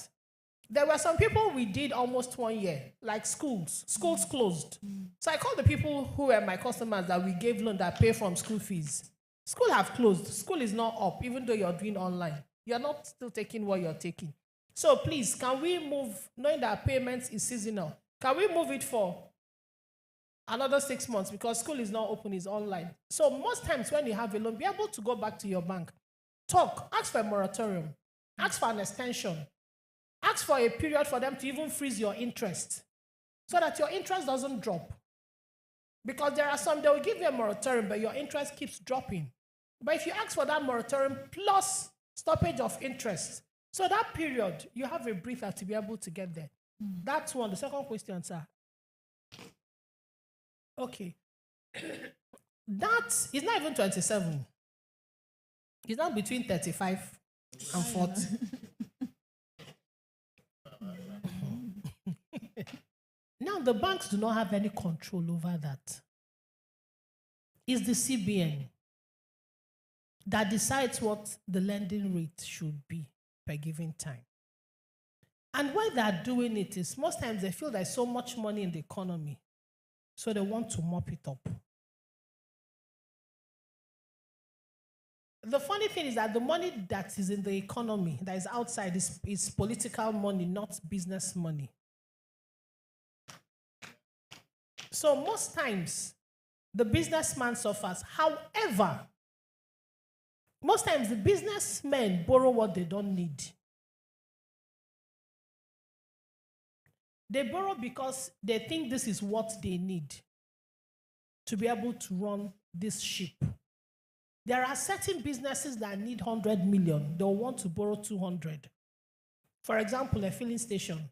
there were some people we did almost 1 year, like schools. Schools closed. So I called the people who were my customers that we gave loan that pay from school fees. School have closed. School is not up, even though you're doing online. You're not still taking what you're taking. So please, can we move, knowing that payments is seasonal, can we move it for another 6 months because school is not open, it's online. So most times when you have a loan, be able to go back to your bank, talk, ask for a moratorium, ask for an extension, ask for a period for them to even freeze your interest so that your interest doesn't drop. Because there are some, they will give you a moratorium, but your interest keeps dropping. But if you ask for that moratorium plus stoppage of interest, so that period, you have a breather to be able to get there. That's one. The second question, sir. Okay. That is not even 27. It's not between 35 and 40. Now, the banks do not have any control over that. It's the CBN that decides what the lending rate should be per given time. And why they're doing it is most times they feel there's so much money in the economy, so they want to mop it up. The funny thing is that the money that is in the economy, that is outside, is political money, not business money. So most times, the businessman suffers. However, most times the businessmen borrow what they don't need. They borrow because they think this is what they need to be able to run this ship. There are certain businesses that need 100 million. They'll want to borrow 200. For example, a filling station.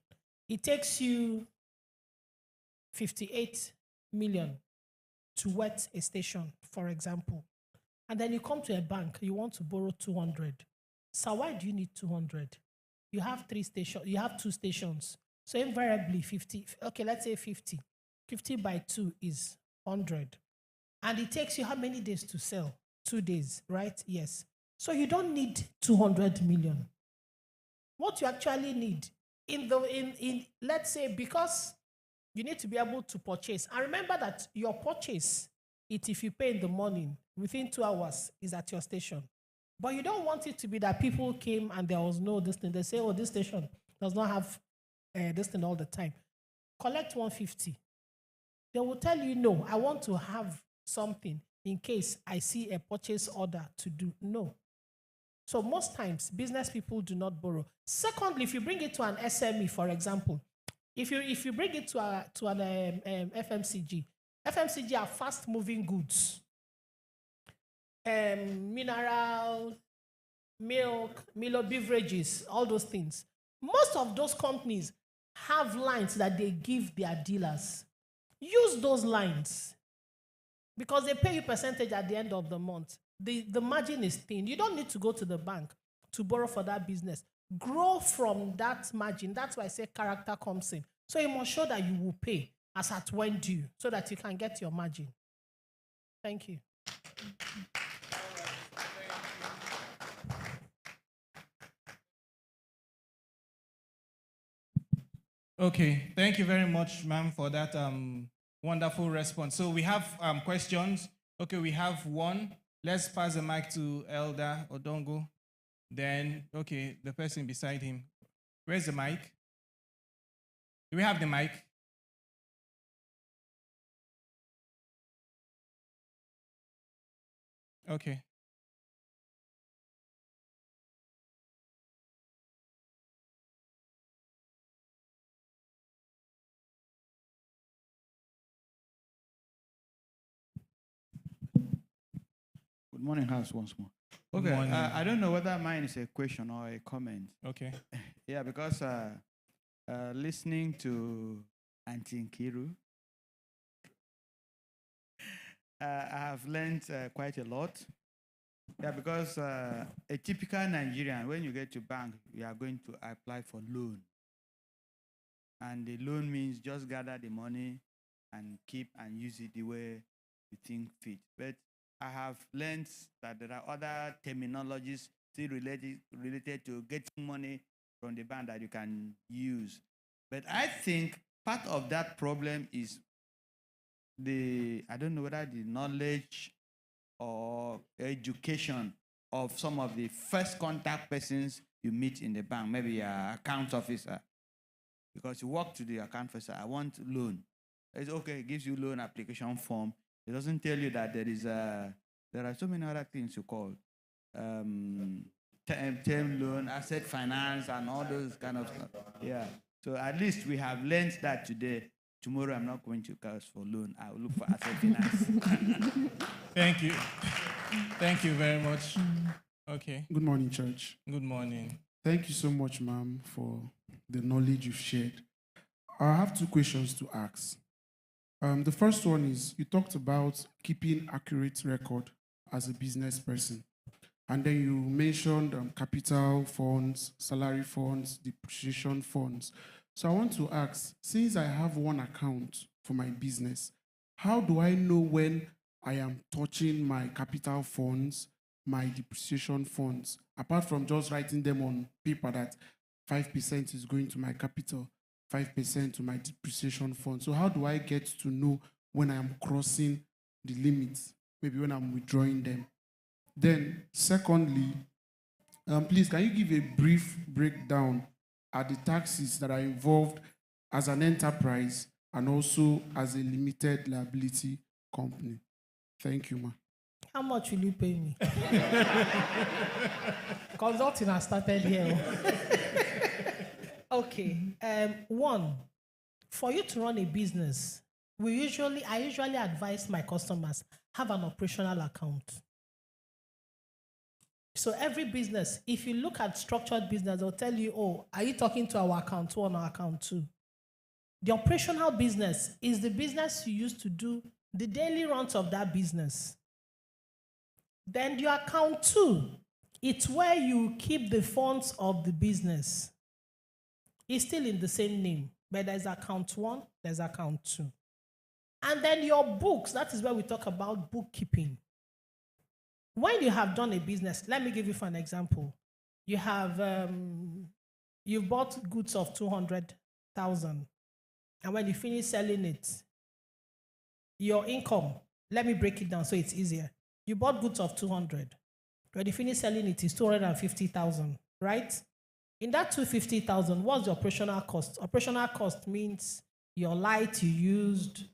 It takes you 58 million to wet a station, for example. And then you come to a bank, you want to borrow 200. So why do you need 200? You have 3 stations, you have 2 stations. So invariably 50, okay, let's say 50. 50 by 2 is 100. And it takes you how many days to sell? 2 days, right? Yes. So you don't need 200 million. What you actually need in let's say, because you need to be able to purchase. And remember that your purchase, if you pay in the morning, within 2 hours is at your station. But you don't want it to be that people came and there was no this thing. They say, oh, this station does not have this thing all the time. Collect 150. They will tell you, no, I want to have something in case I see a purchase order to do. No. So most times, business people do not borrow. Secondly, if you bring it to an SME, for example, if you bring it to an FMCG are fast-moving goods. Mineral, milk, Milo beverages, all those things. Most of those companies have lines that they give their dealers. Use those lines because they pay you percentage at the end of the month. The margin is thin. You don't need to go to the bank to borrow for that business. Grow from that margin. That's why I say character comes in. So you must show that you will pay as at when due so that you can get your margin. Thank you. Okay, thank you very much, ma'am, for that wonderful response. So we have questions. Okay, we have one. Let's pass the mic to Elder Odongo. Then, okay, the person beside him. Where's the mic? Do we have the mic? Okay. Good morning, House, once more. Good Okay, morning. I don't know whether mine is a question or a comment. Okay. Yeah, because listening to Auntie Nkiru, I have learned quite a lot. Yeah, because a typical Nigerian, when you get to bank, you are going to apply for loan. And the loan means just gather the money and keep and use it the way you think fit. But I have learned that there are other terminologies still related to getting money from the bank that you can use. But I think part of that problem is I don't know whether the knowledge or education of some of the first contact persons you meet in the bank, maybe your account officer. Because you walk to the account officer, I want loan. It's okay, it gives you loan application form. It doesn't tell you that there are so many other things you call term loan, asset finance, and all those kind of stuff. Yeah. So at least we have learned that today. Tomorrow I'm not going to ask for loan. I will look for asset finance. Thank you. Thank you very much. Okay. Good morning, church. Good morning. Thank you so much, ma'am, for the knowledge you've shared. I have two questions to ask. The first one is, you talked about keeping accurate record as a business person. And then you mentioned capital funds, salary funds, depreciation funds. So I want to ask, since I have one account for my business, how do I know when I am touching my capital funds, my depreciation funds, apart from just writing them on paper that 5% is going to my capital, 5% to my depreciation fund? So how do I get to know when I am crossing the limits, maybe when I'm withdrawing them? Then secondly, please, can you give a brief breakdown at the taxes that are involved as an enterprise and also as a limited liability company? Thank you, ma. How much will you pay me? Consulting has started here. Okay. One, for you to run a business, I usually advise my customers, have an operational account. So every business, if you look at structured business, they'll tell you, oh, are you talking to our account 1 or account 2? The operational business is the business you use to do the daily runs of that business. Then your account 2, it's where you keep the funds of the business. It's still in the same name, but there's account 1, there's account 2. And then your books, that is where we talk about bookkeeping. When you have done a business, let me give you for an example. You've bought goods of 200,000, and when you finish selling it, your income, let me break it down so it's easier. You bought goods of 200. When you finish selling it, it's 250,000, right? In that 250,000, what's the operational cost? Operational cost means your light you used,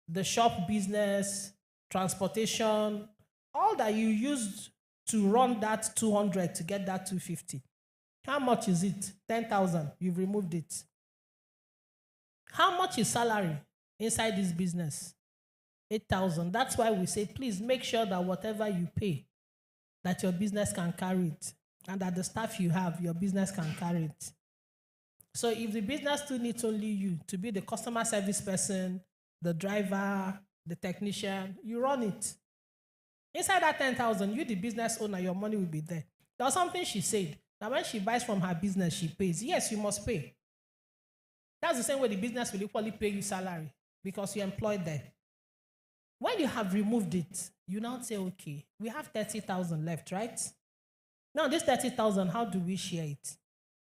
the shop business, transportation, all that you used to run that 200 to get that 250. How much is it? 10,000. You've removed it. How much is salary inside this business? 8,000. That's why we say, please make sure that whatever you pay, that your business can carry it, and that the staff you have, your business can carry it. So if the business still needs only you to be the customer service person, the driver, the technician, you run it. Inside that 10,000, you, the business owner, your money will be there. There was something she said, that when she buys from her business, she pays. Yes, you must pay. That's the same way the business will equally pay you salary because you employed there. When you have removed it, you now say, okay, we have 30,000 left, right? Now, this 30,000, how do we share it?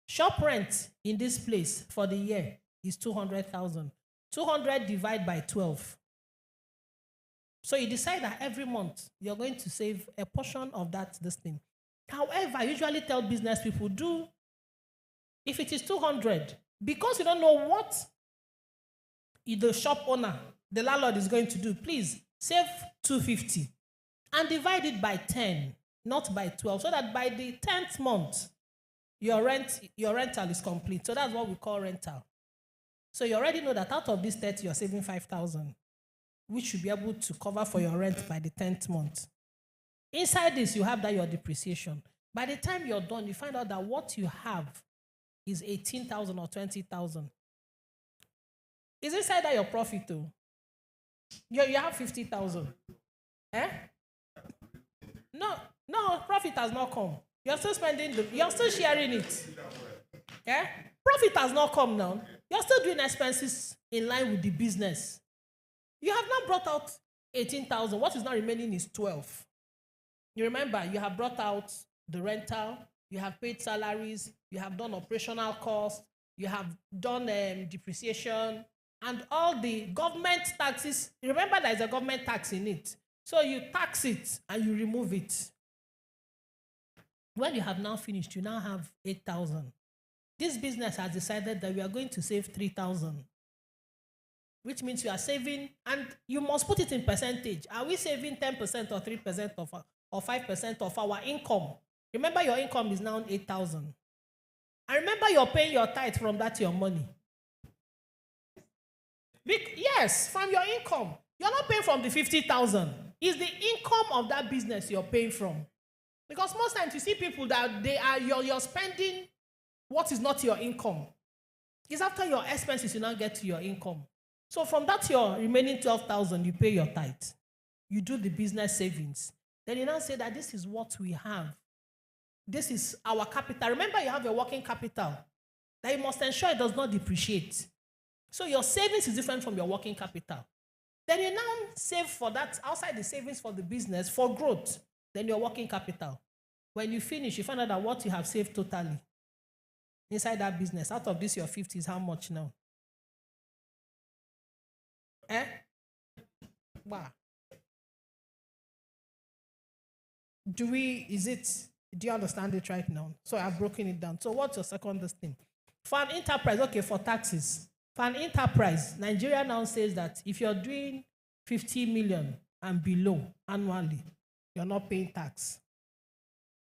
Shop rent in this place for the year is 200,000. 200 divided by 12. So you decide that every month you're going to save a portion of this thing. However, I usually tell business people, if it is 200, because you don't know what the shop owner, the landlord is going to do, please save 250 and divide it by 10, not by 12, so that by the 10th month, your rental is complete. So that's what we call rental. So you already know that out of this 30, you're saving 5,000, which should be able to cover for your rent by the 10th month. Inside this, you have that your depreciation. By the time you're done, you find out that what you have is 18,000 or 20,000. Is inside that your profit too? You have 50,000. Eh? No, profit has not come. You're still spending, you're still sharing it. Eh? Profit has not come now. You're still doing expenses in line with the business. You have not brought out 18,000. What is not remaining is 12. You remember, you have brought out the rental, you have paid salaries, you have done operational costs, you have done depreciation, and all the government taxes. Remember, there's a government tax in it. So you tax it and you remove it. When you have now finished, you now have 8,000. This business has decided that we are going to save 3,000, which means you are saving, and you must put it in percentage. Are we saving 10% or 3% or 5% of our income? Remember, your income is now 8,000. And remember, you're paying your tithe from that your money. Yes, from your income. You're not paying from the 50,000. It's the income of that business you're paying from. Because most times you see people that you're spending what is not your income. It's after your expenses you now get to your income. So from that your remaining 12,000, you pay your tithe. You do the business savings. Then you now say that this is what we have. This is our capital. Remember, you have your working capital that you must ensure it does not depreciate. So your savings is different from your working capital. Then you now save for that, outside the savings for the business, for growth. Then your working capital. When you finish, you find out that what you have saved totally inside that business, out of this your 50 is how much now? Wow. Do you understand it right now? So I've broken it down. So what's your second thing? For an enterprise, okay, for taxes. For an enterprise, Nigeria now says that if you're doing 50 million and below annually, you're not paying tax.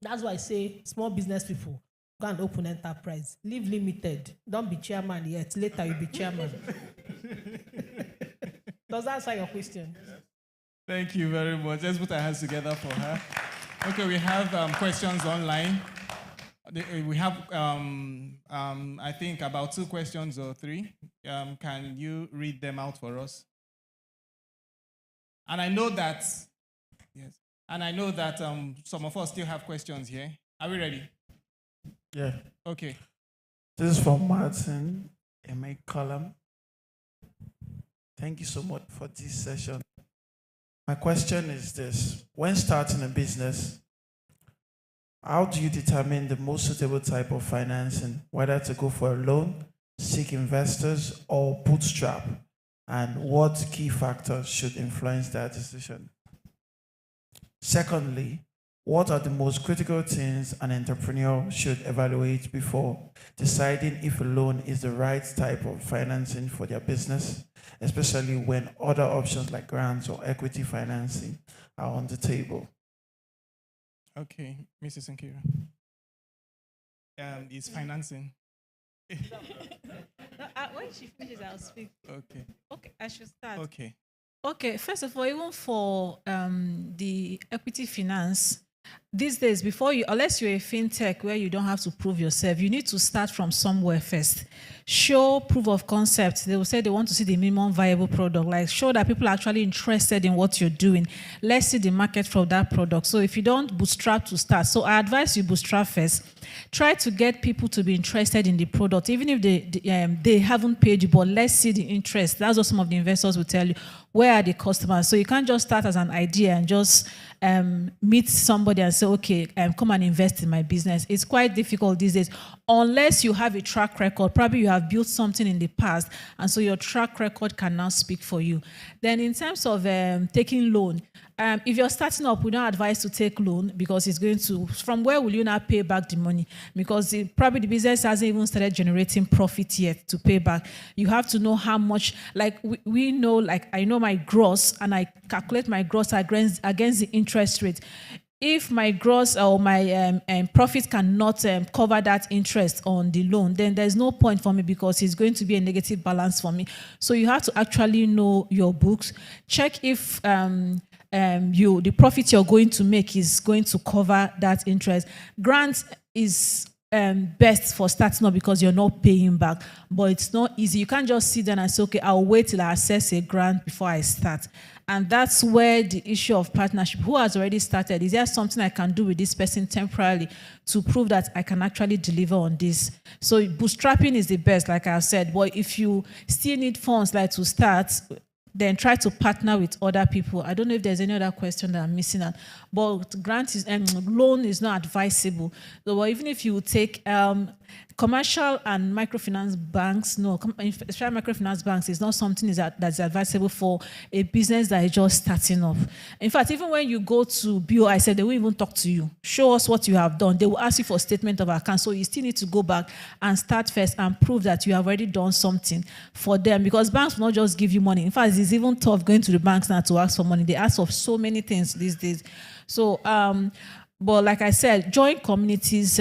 That's why I say small business people, go and open enterprise. Live limited. Don't be chairman yet. Later you'll be chairman. Does that answer your question? Thank you very much. Let's put our hands together for her. Okay, we have questions online. We have, I think, about 2 questions or 3. Can you read them out for us? And I know that, yes, and I know that some of us still have questions here. Are we ready? Yeah. Okay. This is from Martin in my column. Thank you so much for this session. My question is this: when starting a business, how do you determine the most suitable type of financing, whether to go for a loan, seek investors, or bootstrap? And what key factors should influence that decision? Secondly, what are the most critical things an entrepreneur should evaluate before deciding if a loan is the right type of financing for their business, especially when other options like grants or equity financing are on the table? Okay, Mrs. Nkira. Is financing. When she finishes, I'll speak. Okay. Okay, I should start. Okay. Okay, first of all, even for the equity finance, these days, unless you're a fintech where you don't have to prove yourself, you need to start from somewhere first. Show proof of concept. They will say they want to see the minimum viable product, like show that people are actually interested in what you're doing. Let's see the market for that product. So if you don't bootstrap to start, so I advise you bootstrap first. Try to get people to be interested in the product, even if they haven't paid you, but let's see the interest. That's what some of the investors will tell you. Where are the customers? So you can't just start as an idea and just meet somebody and say, okay, come and invest in my business. It's quite difficult these days, unless you have a track record. Probably you have built something in the past, and so your track record can now speak for you. Then in terms of taking loan, if you're starting up, we don't advise to take loan, because it's going to, from where will you now pay back the money? Because probably the business hasn't even started generating profit yet to pay back. You have to know how much, like we know, like I know my gross, and I calculate my gross against the interest rate. If my gross or my profit cannot cover that interest on the loan, then there's no point for me, because it's going to be a negative balance for me. So you have to actually know your books. Check if the profit you're going to make is going to cover that interest. Grant is best for starting up because you're not paying back, but it's not easy. You can't just sit down and say, okay, I'll wait till I access a grant before I start. And that's where the issue of partnership, who has already started, is there something I can do with this person temporarily to prove that I can actually deliver on this? So bootstrapping is the best, like I said, but if you still need funds like to start, then try to partner with other people. I don't know if there's any other question that I'm missing out, but loan is not advisable. So even if you take commercial and microfinance banks, especially microfinance banks, is not something that's advisable for a business that is just starting up. In fact, even when you go to BOI, said they won't even talk to you. Show us what you have done. They will ask you for a statement of account. So you still need to go back and start first and prove that you have already done something for them, because banks will not just give you money. In fact, it's even tough going to the banks now to ask for money. They ask for so many things these days. So, but like I said, join communities,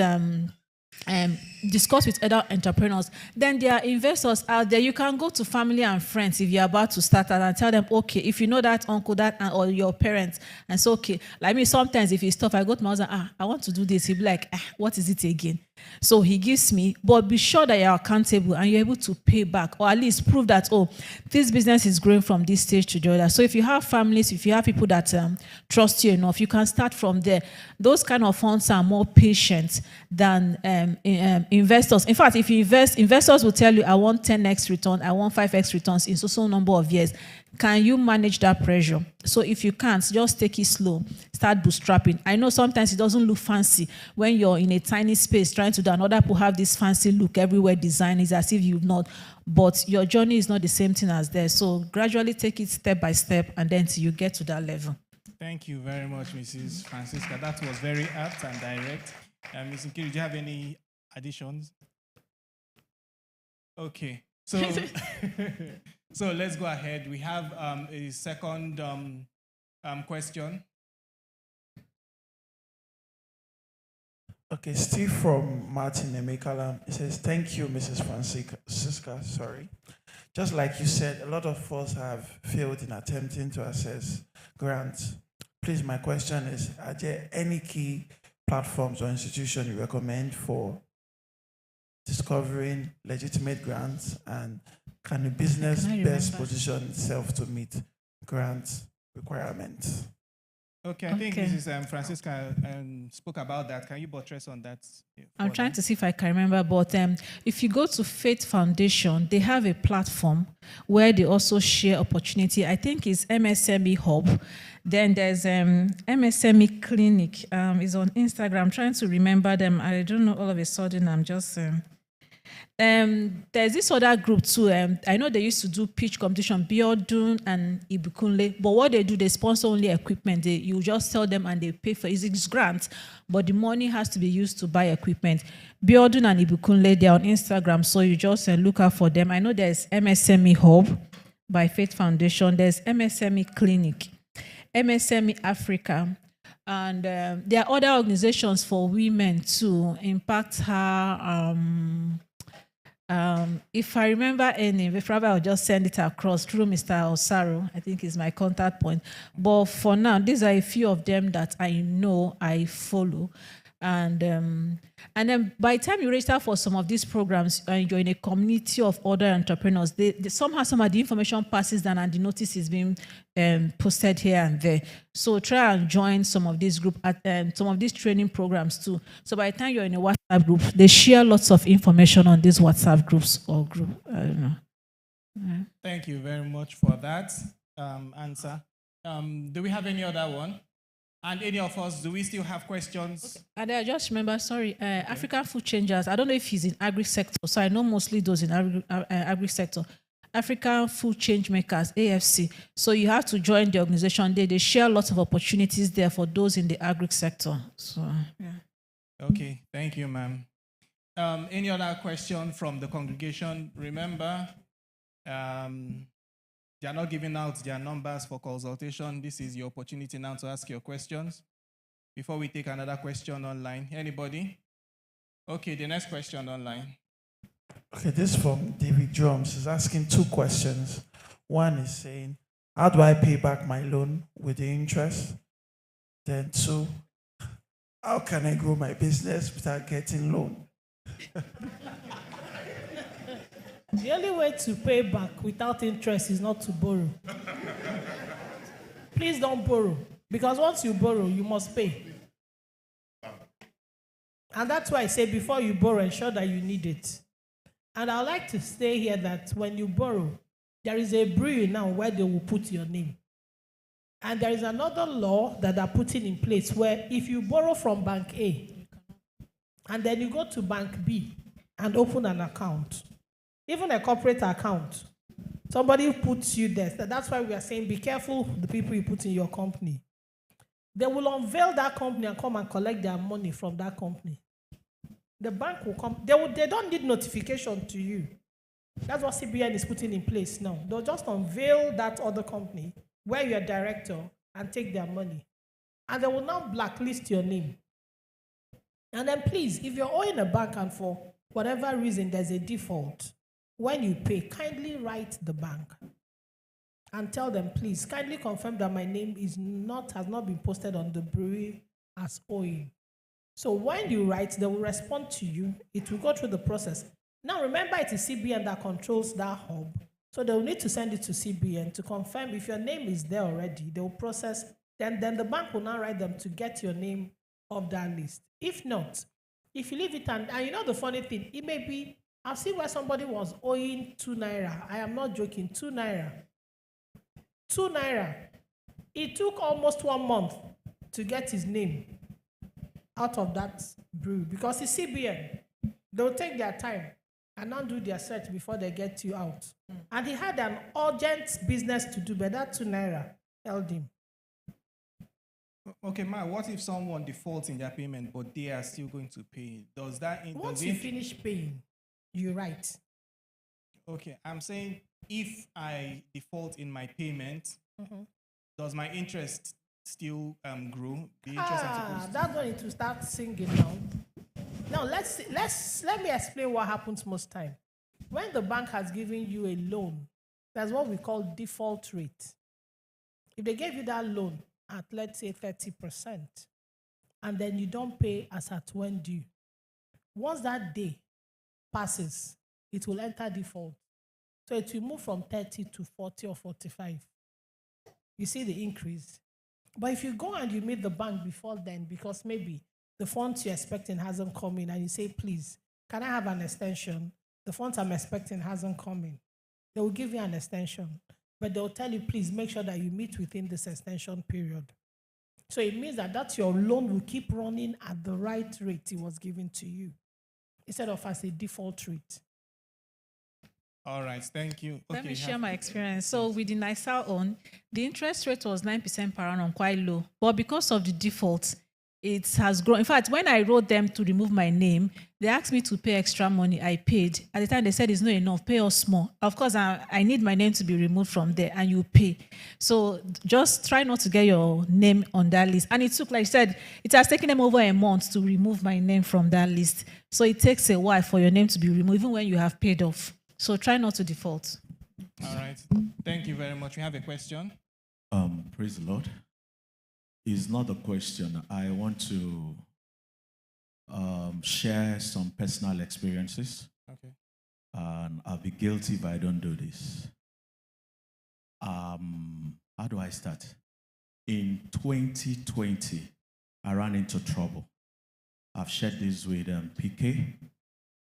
discuss with other entrepreneurs. Then there are investors out there. You can go to family and friends if you're about to start out and tell them, okay, if you know that uncle, that aunt, or your parents, and so, okay, like me, sometimes if it's tough, I go to my husband, I want to do this. He'll be like, what is it again? So he gives me, but be sure that you're accountable and you're able to pay back, or at least prove that, oh, this business is growing from this stage to the other. So if you have families, if you have people that trust you enough, you can start from there. Those kind of funds are more patient than investors. In fact, if you invest, investors will tell you, I want 10x return, I want 5x returns in so number of years. Can you manage that pressure? So if you can't, just take it slow. Start bootstrapping. I know sometimes it doesn't look fancy when you're in a tiny space trying to do, and other people have this fancy look everywhere, design is as if you've not, but your journey is not the same thing as theirs. So gradually take it step by step, and then till you get to that level. Thank you very much, Mrs. Francisca. That was very apt and direct. Ms. Nkiri, do you have any additions? Okay. So, so let's go ahead. We have a second question. Okay, Steve from Martin Emekalam. It says, thank you, Mrs. Francisca. Just like you said, a lot of us have failed in attempting to access grants. Please, my question is, are there any key platforms or institutions you recommend for discovering legitimate grants, and can the business best position itself to meet grant requirements? Okay, I think Mrs. Francisca spoke about that. Can you buttress on that? I'm trying to see if I can remember, but if you go to Faith Foundation, they have a platform where they also share opportunity. I think it's MSME Hub. Then there's MSME Clinic. It's on Instagram. I'm trying to remember them. I don't know all of a sudden. I'm just... there's this other group too. I know they used to do pitch competition, Biodun and Ibikunle, but what they do, they sponsor only equipment. You just sell them and they pay for it. It's grants, but the money has to be used to buy equipment. Biodun and Ibikunle, they're on Instagram, so you just look out for them. I know there's MSME Hub by Faith Foundation. There's MSME Clinic, MSME Africa. And there are other organizations for women too. Impact Her. If I remember any, if I'll just send it across through Mr. Osaro. I think is my contact point. But for now, these are a few of them that I know I follow. And then by the time you register for some of these programs and you're in a community of other entrepreneurs, they somehow some of the information passes down and the notice is being posted here and there. So try and join some of these groups, some of these training programs too. So by the time you're in a WhatsApp group, they share lots of information on these WhatsApp groups or group. I don't know. Yeah. Thank you very much for that answer. Do we have any other one? And any of us, do we still have questions? And I just remember, sorry, African Food Changers. I don't know if he's in agri-sector, so I know mostly those in agri-sector. African Food Change Makers, AFC. So you have to join the organization. They share lots of opportunities there for those in the agri-sector. So, yeah. Okay, thank you, ma'am. Any other question from the congregation? Remember, they are not giving out their numbers for consultation. This is your opportunity now to ask your questions. Before we take another question online. Anybody? Okay, the next question online. Okay, this from David Drums is asking two questions. One is saying, how do I pay back my loan with the interest? Then 2, how can I grow my business without getting loan? The only way to pay back without interest is not to borrow. Please don't borrow, because once you borrow, you must pay. And that's why I say before you borrow, ensure that you need it. And I'd like to say here that when you borrow, there is a brewery now where they will put your name. And there is another law that they're putting in place where if you borrow from Bank A, and then you go to Bank B and open an account, even a corporate account, somebody puts you there. So that's why we are saying be careful the people you put in your company. They will unveil that company and come and collect their money from that company. The bank will come. They don't need notification to you. That's what CBN is putting in place now. They'll just unveil that other company where you're a director and take their money. And they will now blacklist your name. And then please, if you're owing a bank and for whatever reason there's a default, when you pay, kindly write the bank and tell them, please, kindly confirm that my name has not been posted on the brewery as owing. So when you write, they will respond to you. It will go through the process. Now remember, it is CBN that controls that hub. So they will need to send it to CBN to confirm if your name is there already. They will process. Then the bank will now write them to get your name off that list. If not, if you leave it and you know the funny thing, it may be, I've seen where somebody was owing 2 naira. I am not joking, 2 naira. 2 naira. It took almost 1 month to get his name out of that brew because it's CBN. They'll take their time and not do their search before they get you out. And he had an urgent business to do, but that 2 naira held him. Okay, Ma, what if someone defaults in their payment, but they are still going to pay? Does that... Once you finish paying, you write. Okay, I'm saying if I default in my payment, does my interest still grow? The interest I'm supposed to... That's when it will start singing now. Now, let me explain what happens most time. When the bank has given you a loan, that's what we call default rate. If they gave you that loan at, let's say, 30%, and then you don't pay as at when due, once that day passes, it will enter default. So it will move from 30 to 40 or 45. You see the increase. But if you go and you meet the bank before then, because maybe the funds you're expecting hasn't come in, and you say, please, can I have an extension? The funds I'm expecting hasn't come in. They will give you an extension, but they'll tell you, please make sure that you meet within this extension period. So it means that your loan will keep running at the right rate it was given to you, instead of as a default rate. All right, thank you. Let me share my experience. So with the NISA own, the interest rate was 9% per annum, quite low. But because of the default, it has grown. In fact, when I wrote them to remove my name, they asked me to pay extra money. I paid. At the time, they said it's not enough. Pay us more. Of course, I need my name to be removed from there, and you pay. So just try not to get your name on that list. And it took, like I said, it has taken them over a month to remove my name from that list. So it takes a while for your name to be removed, even when you have paid off. So try not to default. All right. Thank you very much. We have a question. Praise the Lord. It's not a question. I want to share some personal experiences. Okay. And I'll be guilty if I don't do this. How do I start? In 2020, I ran into trouble. I've shared this with PK,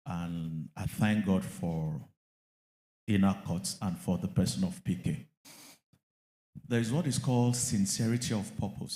and I thank God for Inner Courts and for the person of PK. There is what is called sincerity of purpose.